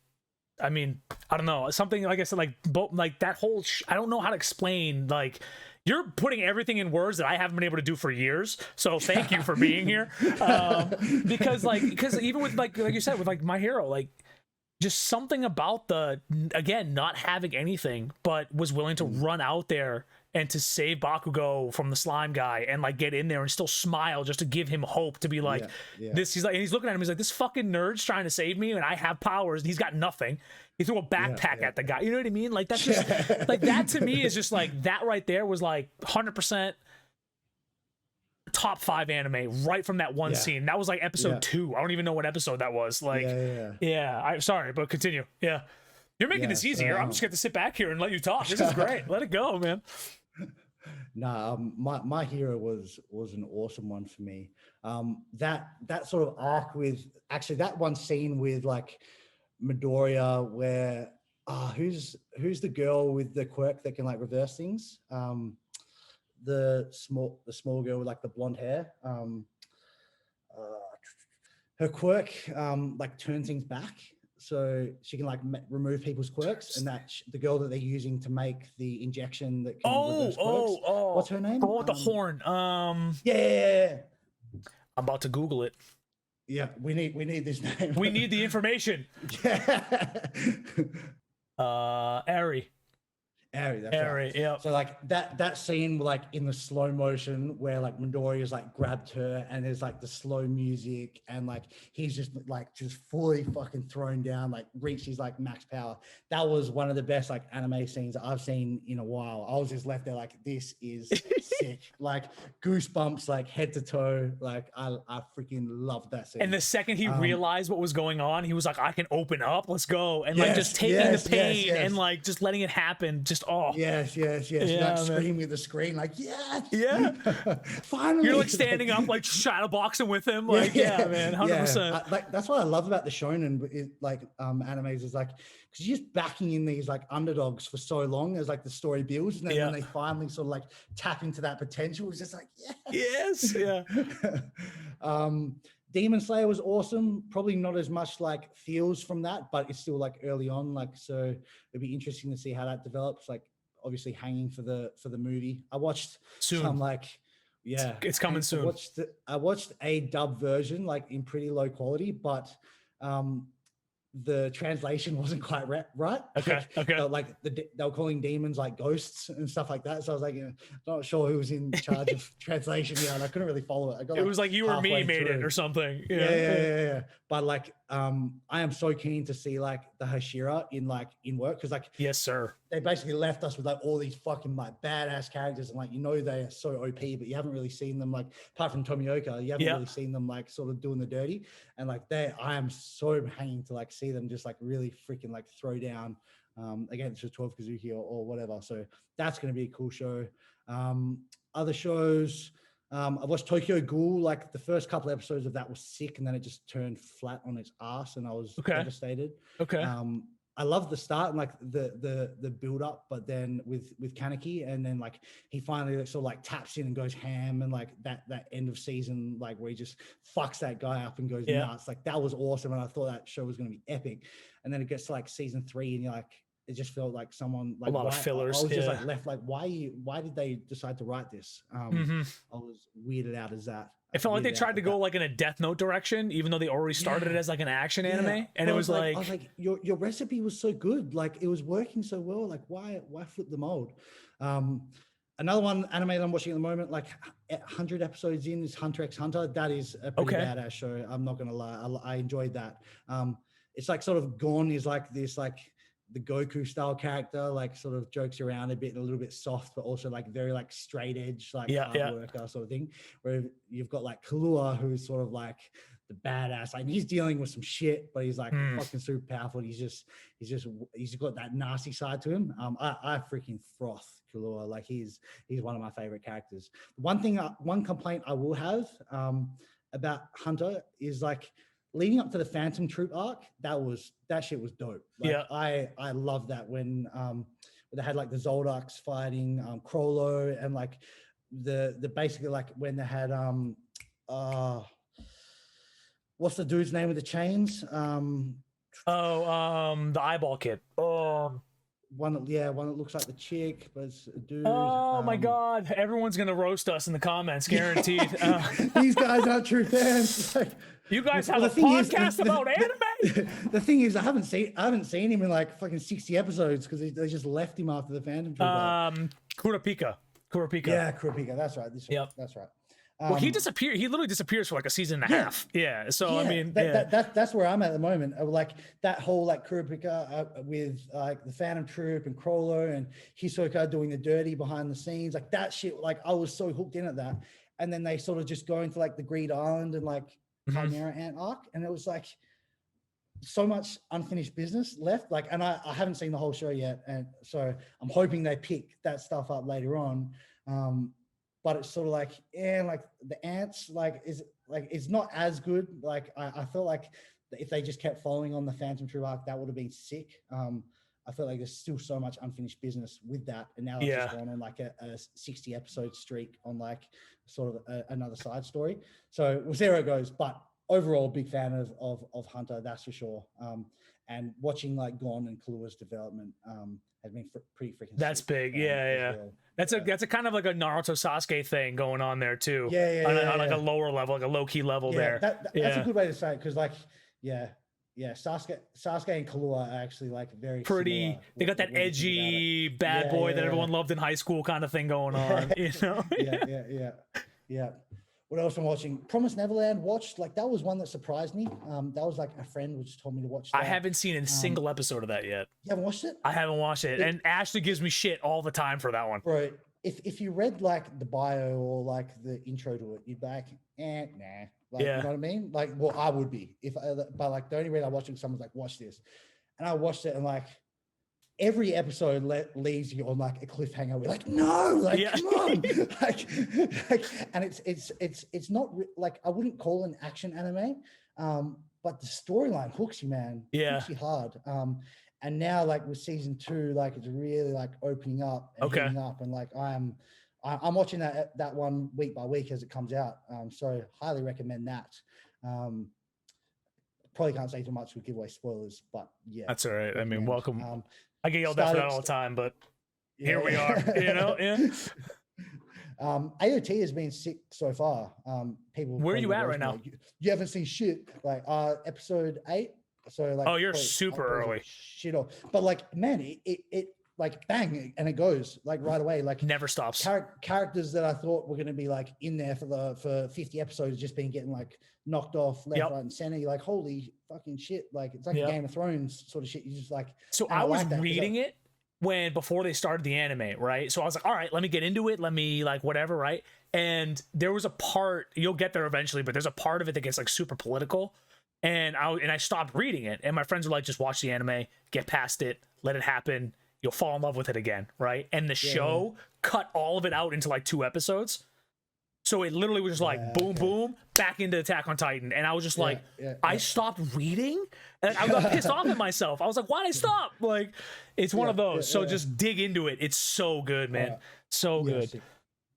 I mean, I don't know, something like I said, like that whole. I don't know how to explain. Like, you're putting everything in words that I haven't been able to do for years. So thank you for being here. Because even with like you said with like My Hero, like just something about again not having anything, but was willing to run out there and to save Bakugo from the slime guy and like get in there and still smile just to give him hope to be like this. He's like, and he's looking at him. He's like, this fucking nerd's trying to save me and I have powers. And he's got nothing. He threw a backpack at the guy. You know what I mean? Like that's just like that to me is just like that right there was like 100% top 5 anime right from that one scene. That was like episode 2. I don't even know what episode that was. Like, I'm sorry, but continue. Yeah. You're making this easier. I'm just going to sit back here and let you talk. This is great. Let it go, man. My Hero was an awesome one for me. That sort of arc with actually that one scene with like Midoriya where who's the girl with the quirk that can like reverse things? The small girl with like the blonde hair. Her quirk like turns things back. So she can like remove people's quirks, and that's the girl that they're using to make the injection that can reverse quirks. What's her name? Oh, the horn. Yeah. I'm about to Google it. Yeah, we need this name. We need the information. Eri. That's right. Yeah. So like that scene like in the slow motion where like Midoriya's like grabbed her and there's like the slow music and like he's just fully fucking thrown down, like reached his like max power. That was one of the best like anime scenes I've seen in a while. I was just left there like, this is sick. Like goosebumps, like head to toe. Like I freaking loved that scene. And the second he realized what was going on, he was like, I can open up, let's go. And like just taking the pain and like just letting it happen. Just Oh, yes. yeah, You're like man. screaming at the screen, like, yes, Yeah. finally. You're like standing up, like shadow boxing with him. Like, yeah, man, 100%. Like that's what I love about the shonen, like animes, is like because you're just backing in these like underdogs for so long as like the story builds, and then when they finally sort of like tap into that potential, it's just like yes, yeah. Demon Slayer was awesome. Probably not as much like feels from that, but it's still like early on. Like, so it'd be interesting to see how that develops. Like, obviously hanging for the movie. I watched some like, it's coming soon. I watched a dub version, like in pretty low quality, but the translation wasn't quite right. Okay. Like they were calling demons like ghosts and stuff like that. So I was like, not sure who was in charge of translation. Yeah, and I couldn't really follow it. It was like you or me made it or something. Yeah. But like, I am so keen to see like the Hashira in work, because like, yes, sir. They basically left us with like all these fucking like badass characters, and like they are so OP, but you haven't really seen them, like apart from Tomioka, you haven't really seen them like sort of doing the dirty. And like I am so hanging to like see them just like really freaking like throw down against the 12 Kazuki or whatever. So that's going to be a cool show. Other shows, I've watched Tokyo Ghoul. Like the first couple of episodes of that was sick, and then it just turned flat on its ass, and I was devastated. I love the start and like the build up, but then with Kaneki, and then like he finally sort of like taps in and goes ham, and like that end of season, like where he just fucks that guy up and goes nuts. Like that was awesome, and I thought that show was going to be epic. And then it gets to like season 3, and you're like, it just felt like someone like a lot of fillers. I was just like left like, why did they decide to write this? I was weirded out as that. It felt like they tried to go like in a Death Note direction, even though they already started it as like an action anime. And it was like, I was like, your recipe was so good, like it was working so well. Like why flip the mold? Another one anime that I'm watching at the moment, like 100 episodes in, is Hunter x Hunter. That is a pretty badass show. I'm not gonna lie, I enjoyed that. It's like sort of Gon is like this like the Goku style character, like sort of jokes around a bit and a little bit soft, but also like very like straight edge, like hard worker sort of thing. Where you've got like Kahlua, who's sort of like the badass, like he's dealing with some shit, but he's like fucking super powerful. He's got that nasty side to him. I freaking froth Kahlua. Like he's one of my favorite characters. One complaint I will have about Hunter is like, leading up to the Phantom Troop arc, that shit was dope. Like, I love that when they had like the Zoldyaks fighting Krollo, and like the basically like when they had what's the dude's name with the chains? The eyeball kid. One that looks like the chick, but it's a dude. Oh my god, everyone's gonna roast us in the comments, guaranteed. These guys aren't true fans. Like, you guys have a podcast about anime. The thing is, I haven't seen him in like fucking 60 episodes because they just left him after the Phantom Troop. Kurapika. Yeah, Kurapika. That's right. That's right. Well, he disappeared. He literally disappears for like a season and a half. Yeah. So I mean, that's where I'm at the moment. Like that whole like Kurapika with like the Phantom Troop and Krollo and Hisoka doing the dirty behind the scenes, like that shit. Like I was so hooked in at that, and then they sort of just go into like the Greed Island and like Chimera Ant arc, and it was like so much unfinished business left. Like, and I haven't seen the whole show yet, and so I'm hoping they pick that stuff up later on. But it's sort of like, like the ants, like it's not as good. Like I felt like if they just kept following on the Phantom Troop arc, that would have been sick. I feel like there's still so much unfinished business with that, and now it's just gone on like a 60 episode streak on like sort of another side story. So we'll see where it goes. But overall, big fan of Hunter, that's for sure. And watching like Gon and Kahlua's development has been pretty freaking. That's sick, big, well. That's a kind of like a Naruto Sasuke thing going on there too. On like a lower level, like a low key level there. That's a good way to say it, because like Sasuke and Kahlua are actually like very pretty similar. They got that edgy bad boy that everyone loved in high school kind of thing going on. You know? Yeah. What else I'm watching? Promised Neverland watched. Like that was one that surprised me. That was like a friend which told me to watch that. I haven't seen a single episode of that yet. You haven't watched it? I haven't watched it. And Ashley gives me shit all the time for that one. Bro, if you read like the bio or like the intro to it, you'd be like, nah. Like, you know what I mean? Like, well, I would be but like the only reason I watched it, someone's like, watch this. And I watched it and like, every episode leaves you on like a cliffhanger. We're like, no, like, Yeah. come on. And it's not like, I wouldn't call it an action anime. But the storyline hooks you, man. Yeah. Hooks you hard. And now like with season 2, like it's really like opening up and Okay. heating up, and like I'm watching that one week by week as it comes out. So highly recommend that. Probably can't say too much, we'll give away spoilers, but yeah. That's all right. I mean, recommend. welcome. I get yelled at for that all the time, but here we are, you know? Yeah. AOT has been sick so far. People, where are you at right now? You haven't seen shit. Like episode 8. So like, oh, you're super early. Shit off. But like, man, it like bang, and it goes like right away. Like never stops. Characters that I thought were going to be like in there for 50 episodes just been getting like knocked off left, right, and center. You're like, holy fucking shit! Like it's like a Game of Thrones sort of shit. You just like. So I was reading it before they started the anime, right? So I was like, all right, let me get into it. Let me like whatever, right? And there was a part, you'll get there eventually, but there's a part of it that gets like super political. And I stopped reading it. And my friends were like, just watch the anime, get past it, let it happen. You'll fall in love with it again, right? And the show cut all of it out into like 2 episodes. So it literally was just like boom, boom, back into Attack on Titan. And I was just like, I stopped reading and I got pissed off at myself. I was like, why'd I stop? Like, it's one of those. So just dig into it. It's so good, man. So good.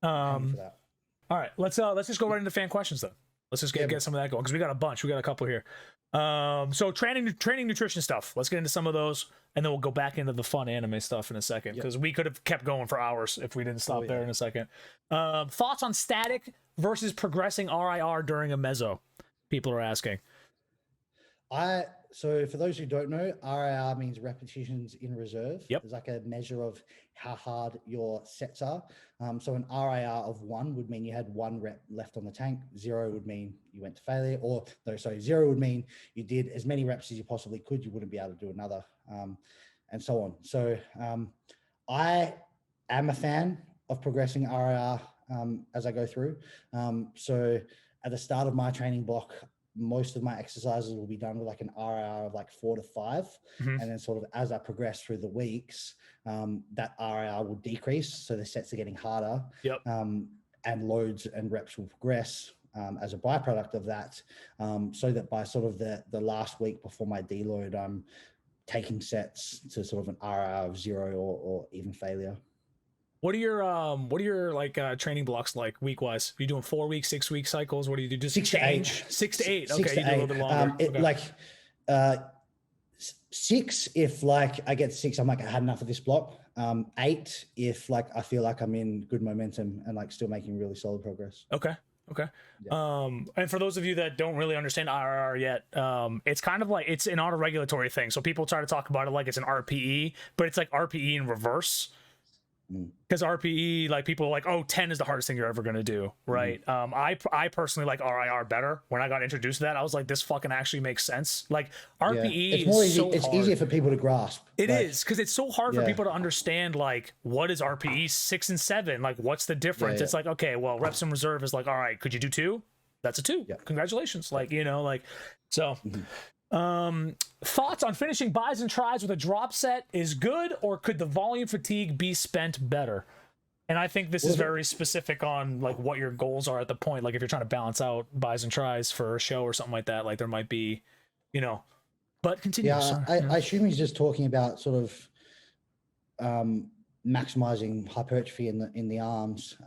All right, let's just go right into fan questions then. Let's just get some of that going, because we got a bunch. We got a couple here. So training nutrition stuff. Let's get into some of those, and then we'll go back into the fun anime stuff in a second, because we could have kept going for hours if we didn't stop there in a second. Thoughts on static versus progressing RIR during a meso? People are asking. So for those who don't know, RIR means repetitions in reserve. Yep. It's like a measure of how hard your sets are. So an RIR of 1 would mean you had 1 rep left on the tank. 0 would mean you went to failure, 0 would mean you did as many reps as you possibly could. You wouldn't be able to do another, and so on. So I am a fan of progressing RIR as I go through. So at the start of my training block, most of my exercises will be done with like an RIR of like 4 to 5. And then sort of as I progress through the weeks, that RIR will decrease. So the sets are getting harder. And loads and reps will progress as a byproduct of that. So that by sort of the last week before my deload, I'm taking sets to sort of an RIR of 0 or even failure. What are your like training blocks like week wise? Are you doing 4-week, 6-week cycles? What do you do? Just 6 to 8. 6 to 8. Okay, you do a 8. little bit longer. Like 6 if like I get 6, I'm like, I had enough of this block. 8 if like I feel like I'm in good momentum and like still making really solid progress. Okay. And for those of you that don't really understand RRR yet, it's kind of like it's an auto-regulatory thing. So people try to talk about it like it's an RPE, but it's like RPE in reverse. Because RPE, like people are like, oh, 10 is the hardest thing you're ever going to do, right? I personally like RIR better. When I got introduced to that, I was like, this fucking actually makes sense. Like RPE it's more is easy. so It's hard. Easier for people to grasp. It is, because it's so hard for people to understand, like, what is RPE 6 and 7? Like, what's the difference? It's like, okay, well, reps in reserve is like, all right, could you do 2? That's a 2. Congratulations. Like, you know, like, so... thoughts on finishing buys and tries with a drop set is good, or could the volume fatigue be spent better? And I think this is very specific on like what your goals are at the point. Like if you're trying to balance out buys and tries for a show or something like that, like there might be, you know, but continue. I assume he's just talking about sort of maximizing hypertrophy in the arms.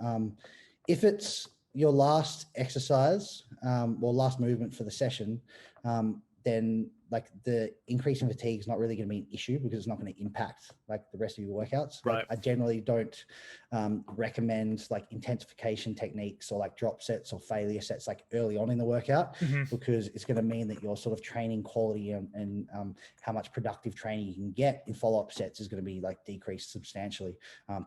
If it's your last exercise or last movement for the session, then like the increase in fatigue is not really going to be an issue, because it's not going to impact like the rest of your workouts. Right. Like, I generally don't recommend like intensification techniques or like drop sets or failure sets like early on in the workout, because it's going to mean that your sort of training quality and how much productive training you can get in follow-up sets is going to be like decreased substantially.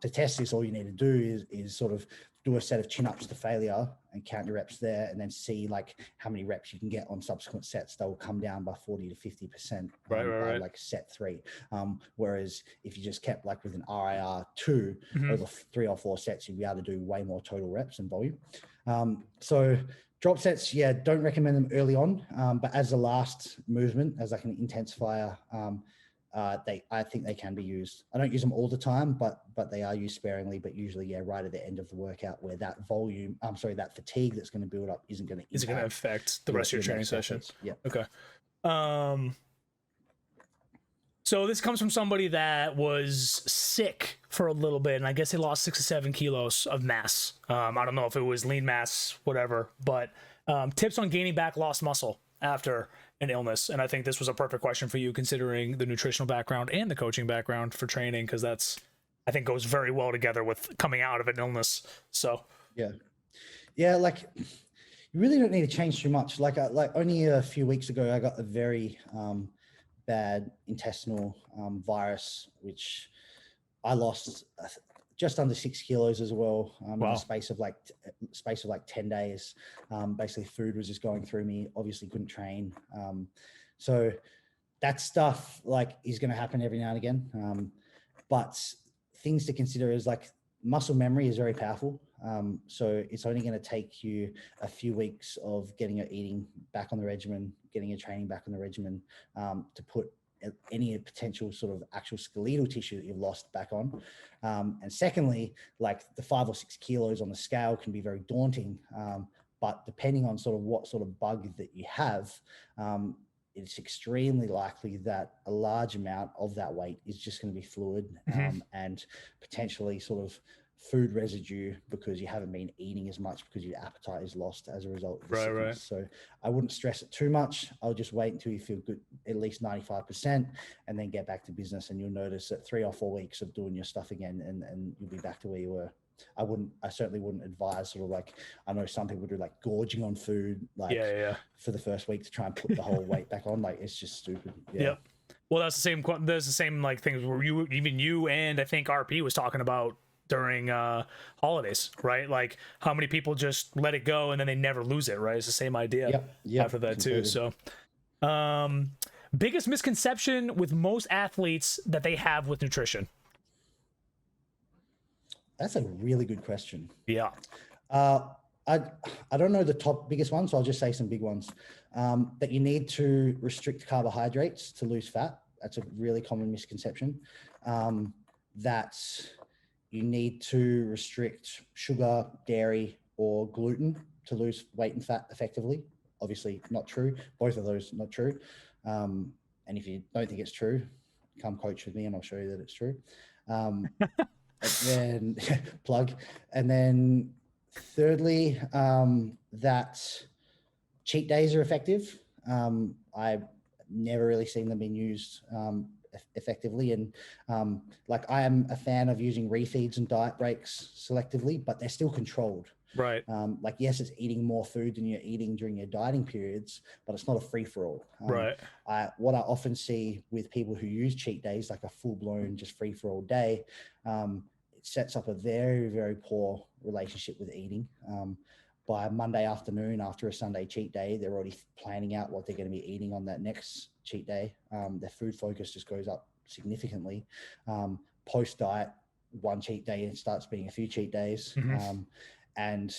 To test this, all you need to do is sort of do a set of chin-ups to failure and count your reps there, and then see like how many reps you can get on subsequent sets. That will come down by 40 to 50% by like set 3. Whereas if you just kept like with an RIR 2 over 3 or 4 sets, you'd be able to do way more total reps and volume. So drop sets, don't recommend them early on, but as the last movement, as like an intensifier, I think they can be used. I don't use them all the time, but they are used sparingly, but usually, yeah, right at the end of the workout where that that fatigue that's going to build up isn't going to affect the rest of your training session. Yeah. Okay. So this comes from somebody that was sick for a little bit, and I guess he lost 6 to 7 kilos of mass. I don't know if it was lean mass, whatever, but tips on gaining back lost muscle after an illness. And I think this was a perfect question for you, considering the nutritional background and the coaching background for training, because that's, I think, goes very well together with coming out of an illness. So yeah, like you really don't need to change too much. Like only a few weeks ago, I got a very bad intestinal virus, which I lost just under 6 kilos as well. In the space of like 10 days. Basically food was just going through me, obviously couldn't train. So that stuff like is going to happen every now and again. But things to consider is like muscle memory is very powerful. So it's only going to take you a few weeks of getting your eating back on the regimen, getting your training back on the regimen, to put any potential sort of actual skeletal tissue that you've lost back on. And secondly, like the 5 or 6 kilos on the scale can be very daunting. But depending on sort of what sort of bug that you have, it's extremely likely that a large amount of that weight is just going to be fluid, and potentially sort of food residue because you haven't been eating as much because your appetite is lost as a result of the sickness. So I wouldn't stress it too much. I'll just wait until you feel good, at least 95%, and then get back to business. And you'll notice that 3 or 4 weeks of doing your stuff again, and you'll be back to where you were. I certainly wouldn't advise sort of like, I know some people do like gorging on food, like for the first week to try and put the whole weight back on. Like it's just stupid. Yeah. Well, that's the same. There's the same like things where you and I think RP was talking about during holidays, right? Like how many people just let it go and then they never lose it, right? It's the same idea after that too. So biggest misconception with most athletes that they have with nutrition? That's a really good question. Yeah. I don't know the biggest ones, so I'll just say some big ones. That you need to restrict carbohydrates to lose fat. That's a really common misconception. That you need to restrict sugar, dairy, or gluten to lose weight and fat effectively. Obviously not true. Both of those not true. And if you don't think it's true, come coach with me and I'll show you that it's true. And then plug. And then thirdly, that cheat days are effective. I've never really seen them being used effectively. And like I am a fan of using refeeds and diet breaks selectively, but they're still controlled. Right. Like, yes, it's eating more food than you're eating during your dieting periods, but it's not a free for all. Right. What I often see with people who use cheat days, like a full blown just free for all day, it sets up a very, very poor relationship with eating. By Monday afternoon, after a Sunday cheat day, they're already planning out what they're going to be eating on that next cheat day. Their food focus just goes up significantly. Post diet, one cheat day, it starts being a few cheat days. And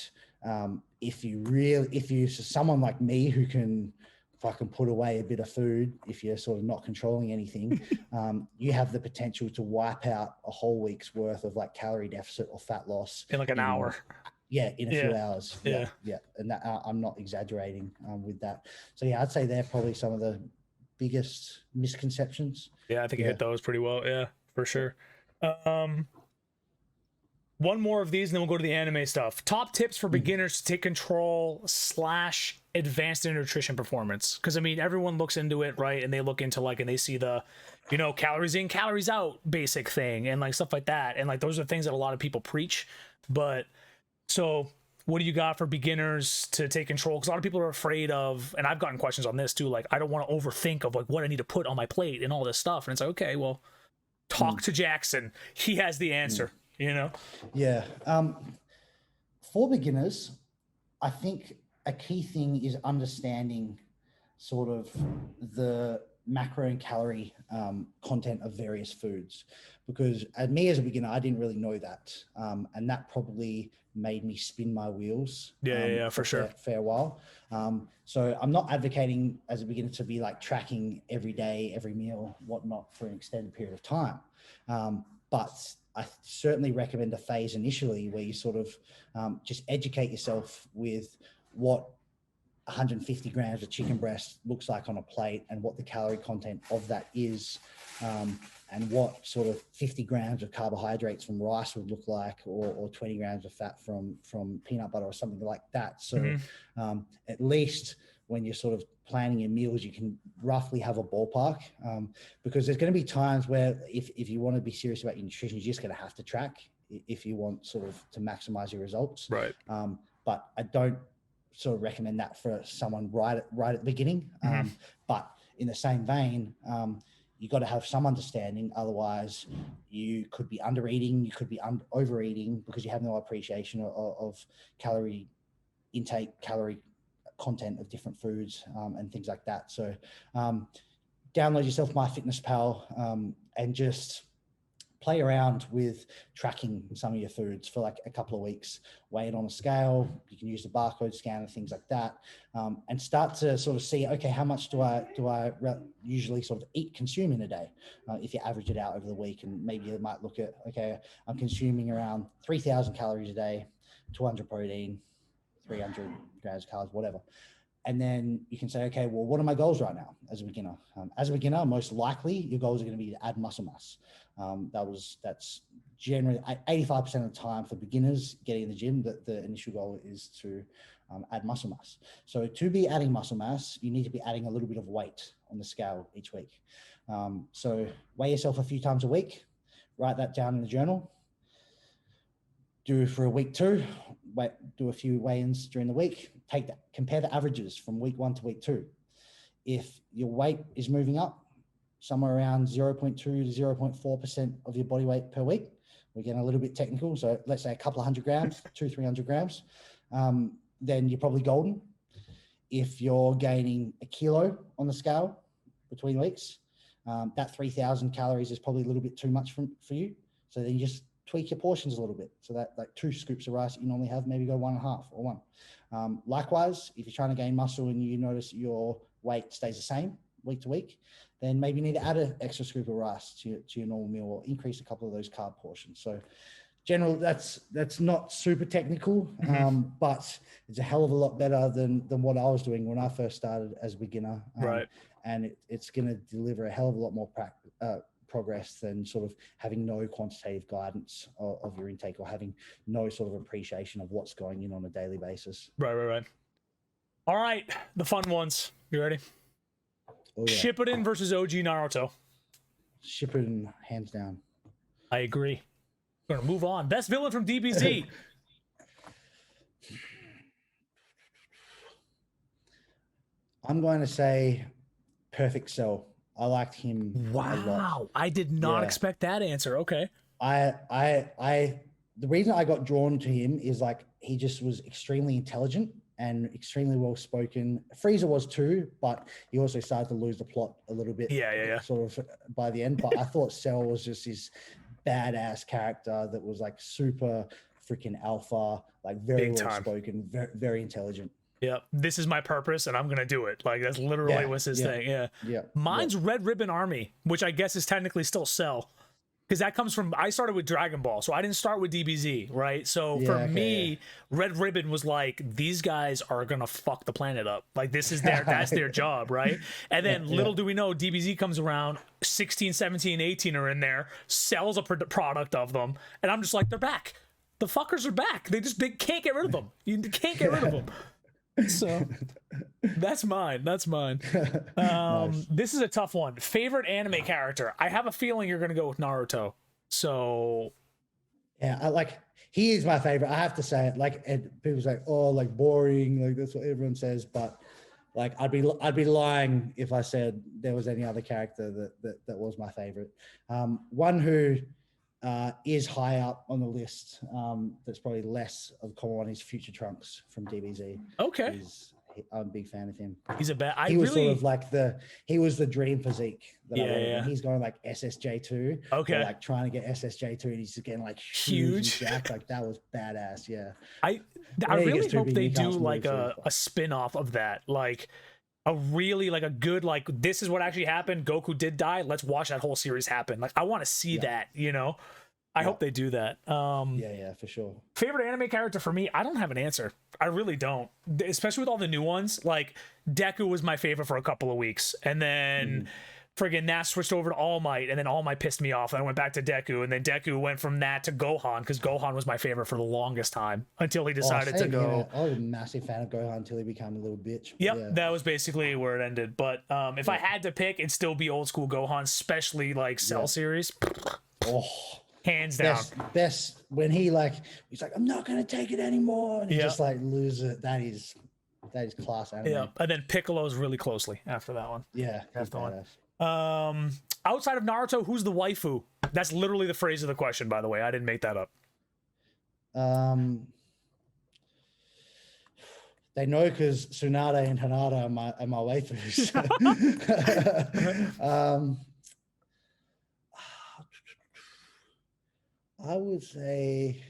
if you're someone like me who can fucking put away a bit of food, if you're sort of not controlling anything, you have the potential to wipe out a whole week's worth of like calorie deficit or fat loss in like an hour. Yeah, in a few hours. Yeah. And that, I'm not exaggerating with that. So yeah, I'd say they're probably some of the biggest misconceptions. Yeah, I think you hit those pretty well. Yeah, for sure. One more of these, and then we'll go to the anime stuff. Top tips for beginners to take control / advanced in nutrition performance. Because I mean, everyone looks into it, right? And they look into like, and they see the, calories in, calories out basic thing, and like stuff like that. And like those are things that a lot of people preach. But so what do you got for beginners to take control? Because a lot of people are afraid of, and I've gotten questions on this too, like I don't want to overthink of like what I need to put on my plate and all this stuff. And it's like, okay, well, talk to Jackson. He has the answer, Yeah. For beginners, I think a key thing is understanding sort of the macro and calorie content of various foods, because me as a beginner, I didn't really know that, and that probably made me spin my wheels. For sure. Fair while. So I'm not advocating as a beginner to be like tracking every day, every meal, whatnot for an extended period of time, but I certainly recommend a phase initially where you sort of just educate yourself with what 150 grams of chicken breast looks like on a plate, and what the calorie content of that is, and what sort of 50 grams of carbohydrates from rice would look like, or 20 grams of fat from peanut butter or something like that. So at least when you're sort of planning your meals, you can roughly have a ballpark, because there's going to be times where if you want to be serious about your nutrition, you're just going to have to track if you want sort of to maximize your results. Right. But I don't sort of recommend that for someone right at the beginning. But in the same vein, you got to have some understanding. Otherwise, you could be under eating, you could be overeating, because you have no appreciation of calorie intake, calorie content of different foods, and things like that. So download yourself MyFitnessPal, and just play around with tracking some of your foods for like a couple of weeks. Weigh it on a scale. You can use the barcode scanner, things like that, and start to sort of see, okay, how much do I usually sort of consume in a day? If you average it out over the week, and maybe you might look at, okay, I'm consuming around 3,000 calories a day, 200 protein, 300 grams of carbs, whatever. And then you can say, okay, well, what are my goals right now as a beginner? As a beginner, most likely your goals are going to be to add muscle mass. That's generally 85% of the time for beginners getting in the gym, that the initial goal is to add muscle mass. So to be adding muscle mass, you need to be adding a little bit of weight on the scale each week. So weigh yourself a few times a week, write that down in the journal. Do for a week 2, do a few weigh-ins during the week. Compare the averages from week 1 to week 2. If your weight is moving up somewhere around 0.2 to 0.4% of your body weight per week, we're getting a little bit technical. So let's say a couple of 100 grams, 200-300 grams, then you're probably golden. If you're gaining a kilo on the scale between weeks, that 3,000 calories is probably a little bit too much for you. So then you just tweak your portions a little bit, so that like 2 scoops of rice that you normally have, maybe go 1.5 or 1. Likewise, if you're trying to gain muscle and you notice your weight stays the same week to week, then maybe you need to add an extra scoop of rice to your normal meal, or increase a couple of those carb portions. So general, that's not super technical, but it's a hell of a lot better than what I was doing when I first started as a beginner. Right. And it's going to deliver a hell of a lot more progress than sort of having no quantitative guidance of your intake, or having no sort of appreciation of what's going in on a daily basis. Right. All right, the fun ones. You ready? Oh, yeah. Shippuden versus OG Naruto. Shippuden, hands down. I agree. We're gonna move on. Best villain from DBZ. I'm going to say Perfect Cell. I liked him a lot. Wow, I did not expect that answer. Okay. The reason I got drawn to him is like he just was extremely intelligent and extremely well spoken. Frieza was too, but he also started to lose the plot a little bit. Yeah. Sort of by the end. But I thought Cell was just this badass character that was like super freaking alpha, like very well spoken, very, very intelligent. Yeah, this is my purpose and I'm gonna do it. Like that's literally what's his thing. Yeah. Mine's Red Ribbon Army, which I guess is technically still Cell, because that comes from, I started with Dragon Ball, so I didn't start with DBZ, right? So for me, Red Ribbon was like, these guys are gonna fuck the planet up. Like this is that's their job, right? And then little do we know, DBZ comes around, 16, 17, 18 are in there, sells a product of them, and I'm just like, they're back. The fuckers are back. They can't get rid of them. You can't get rid of them. So that's mine. Nice. This is a tough one. Favorite anime character? I have a feeling you're gonna go with Naruto. So yeah, he is my favorite. I have to say it. Like, and people's like, oh, like boring. Like that's what everyone says. But like, I'd be lying if I said there was any other character that was my favorite. One who is high up on the list, that's probably less of a common one, is Future Trunks from DBZ. Okay. I'm a big fan of him. He's a bad. He was sort of like he was the dream physique that I wanted. Yeah. And he's going like SSJ2. Okay. Like trying to get SSJ2, and he's just getting like Huge. jacked. Like that was badass. Yeah. I really hope they do like a spin-off of that, like a really like a good like this is what actually happened. Goku did die. Let's watch that whole series happen. Like I want to see that. You know. I hope they do that. Yeah, for sure. Favorite anime character for me, I don't have an answer. I really don't. Especially with all the new ones. Like Deku was my favorite for a couple of weeks, and then friggin' that switched over to All Might, and then All Might pissed me off, and I went back to Deku, and then Deku went from that to Gohan because Gohan was my favorite for the longest time until he decided to go. I was a massive fan of Gohan until he became a little bitch. Yep, that was basically where it ended. But if I had to pick, it'd still be old school Gohan, especially like Cell series. Oh. Hands down. Best when he's like, I'm not gonna take it anymore, and he just like loses it. That is class anime. Yeah, and then Piccolo's really closely after that one. Yeah, that's the one. Outside of Naruto, who's the waifu? That's literally the phrase of the question, by the way. I didn't make that up. They know because Tsunade and Hinata are my waifus. I would say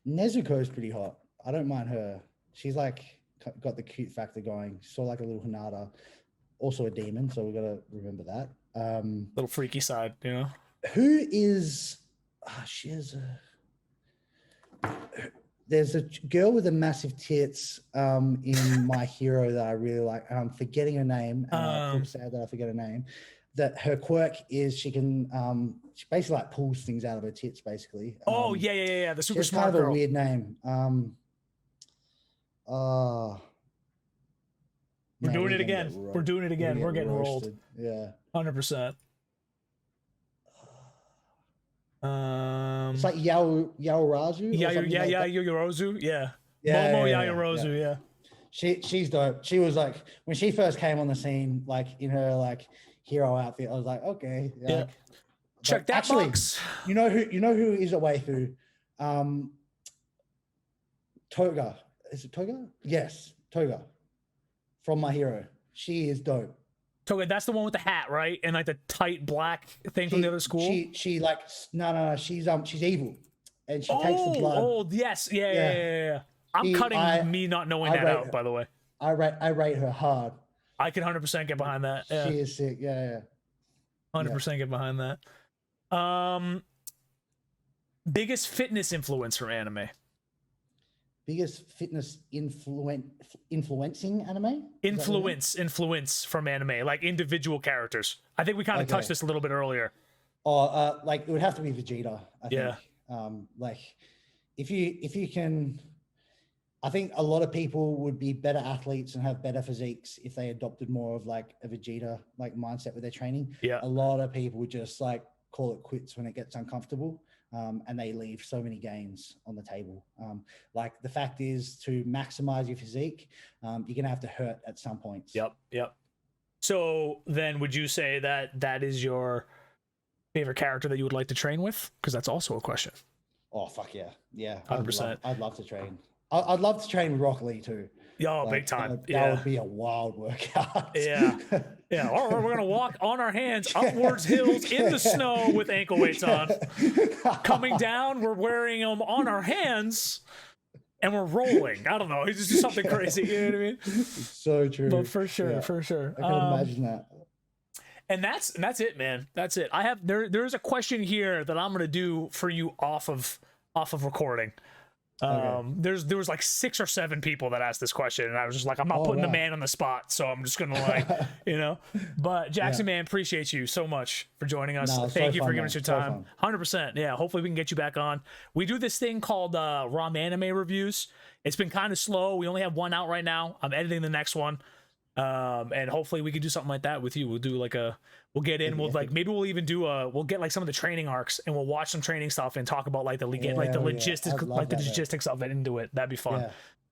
Nezuko is pretty hot. I don't mind her. She's like got the cute factor going. She's sort of like a little Hinata, also a demon, so we got to remember that. Little freaky side, you know. Who is? There's a girl with a massive tits in My Hero that I really like. I'm forgetting her name. And I feel sad that I forget her name. That her quirk is she can she basically like pulls things out of her tits basically. Yeah. The super smart kind of girl. a weird name. We're doing it again. We're doing it again. We're getting roasted. rolled. Yeah. 100%. It's like Yaorazu. Yaorazu. Yeah. Momo Yaorazu. Yeah. She's dope. She was like when she first came on the scene, like in her like hero outfit. I was like, okay, yeah. Check that box. You know who is a waifu? Toga. Is it Toga? Yes, Toga. From My Hero. She is dope. Toga, that's the one with the hat, right? And like the tight black thing from the other school. She like no. She's evil, and she takes the blood. Oh yes, yeah. I'm cutting me not knowing that out, by the way. I rate her hard. I can 100% get behind that. Yeah. She is sick. Yeah. 100% get behind that. Biggest fitness influence from anime. Biggest fitness influencing anime? Influence from anime, like individual characters. I think we kind of touched this a little bit earlier. Like it would have to be Vegeta. I think. Like if you can. I think a lot of people would be better athletes and have better physiques if they adopted more of like a Vegeta like mindset with their training. Yeah. A lot of people would just like call it quits when it gets uncomfortable, and they leave so many gains on the table. Like the fact is, to maximize your physique, you're gonna have to hurt at some points. Yep. So then, would you say that is your favorite character that you would like to train with? Because that's also a question. Oh fuck yeah, 100%. I'd love to train. I'd love to train with Rock Lee too. Yeah, like, big time. That would be a wild workout. Yeah. Or we're gonna walk on our hands upwards hills in the snow with ankle weights on. Coming down, we're wearing them on our hands, and we're rolling. I don't know. It's just something crazy. You know what I mean? It's so true. But for sure. I can imagine that. And that's it, man. That's it. I have there's a question here that I'm gonna do for you off of recording. There was like 6 or 7 people that asked this question, and I was just like, I'm not putting the man on the spot, so I'm just gonna like but Jackson, man, appreciate you so much for joining us. Thank you for giving us your time. 100%. Yeah, hopefully we can get you back on. We do this thing called ROM anime reviews. It's been kind of slow. We only have one out right now. I'm editing the next one, and hopefully we can do something like that with you. We'll do like we'll get in, maybe we'll even do we'll get like some of the training arcs, and we'll watch some training stuff and talk about like the logistics of it into it. That'd be fun.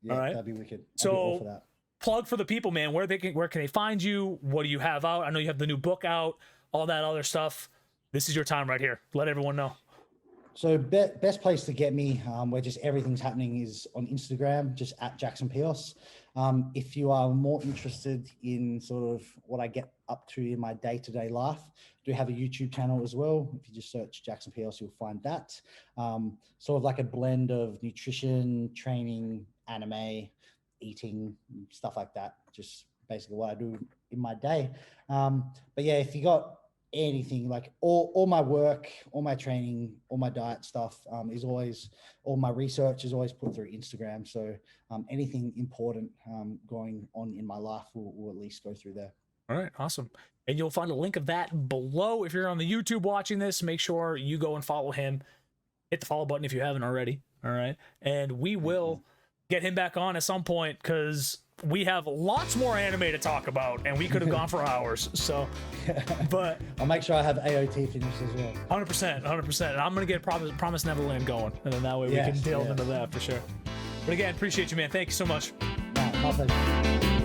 All right, that'd be wicked. So plug for the people, man. Where can they find you? What do you have out? I know you have the new book out, all that other stuff. This is your time right here. Let everyone know. So best place to get me, where just everything's happening, is on Instagram, just at Jackson Peos. If you are more interested in sort of what I get up to in my day-to-day life, I do have a YouTube channel as well. If you just search Jackson Peos, you'll find that. Sort of like a blend of nutrition, training, anime, eating, stuff like that. Just basically what I do in my day. But yeah, if you got anything, like all my work, all my training, all my diet stuff is always, all my research is always put through Instagram. So anything important going on in my life will at least go through there. All right, awesome. And you'll find a link of that below. If you're on the YouTube watching this, make sure you go and follow him. Hit the follow button if you haven't already. All right. And we will get him back on at some point, because we have lots more anime to talk about, and we could have gone for hours. So, but I'll make sure I have AOT finished as well. 100%. And I'm gonna get Promise Neverland going, and then that way we can delve into that for sure. But again, appreciate you, man. Thank you so much. My pleasure.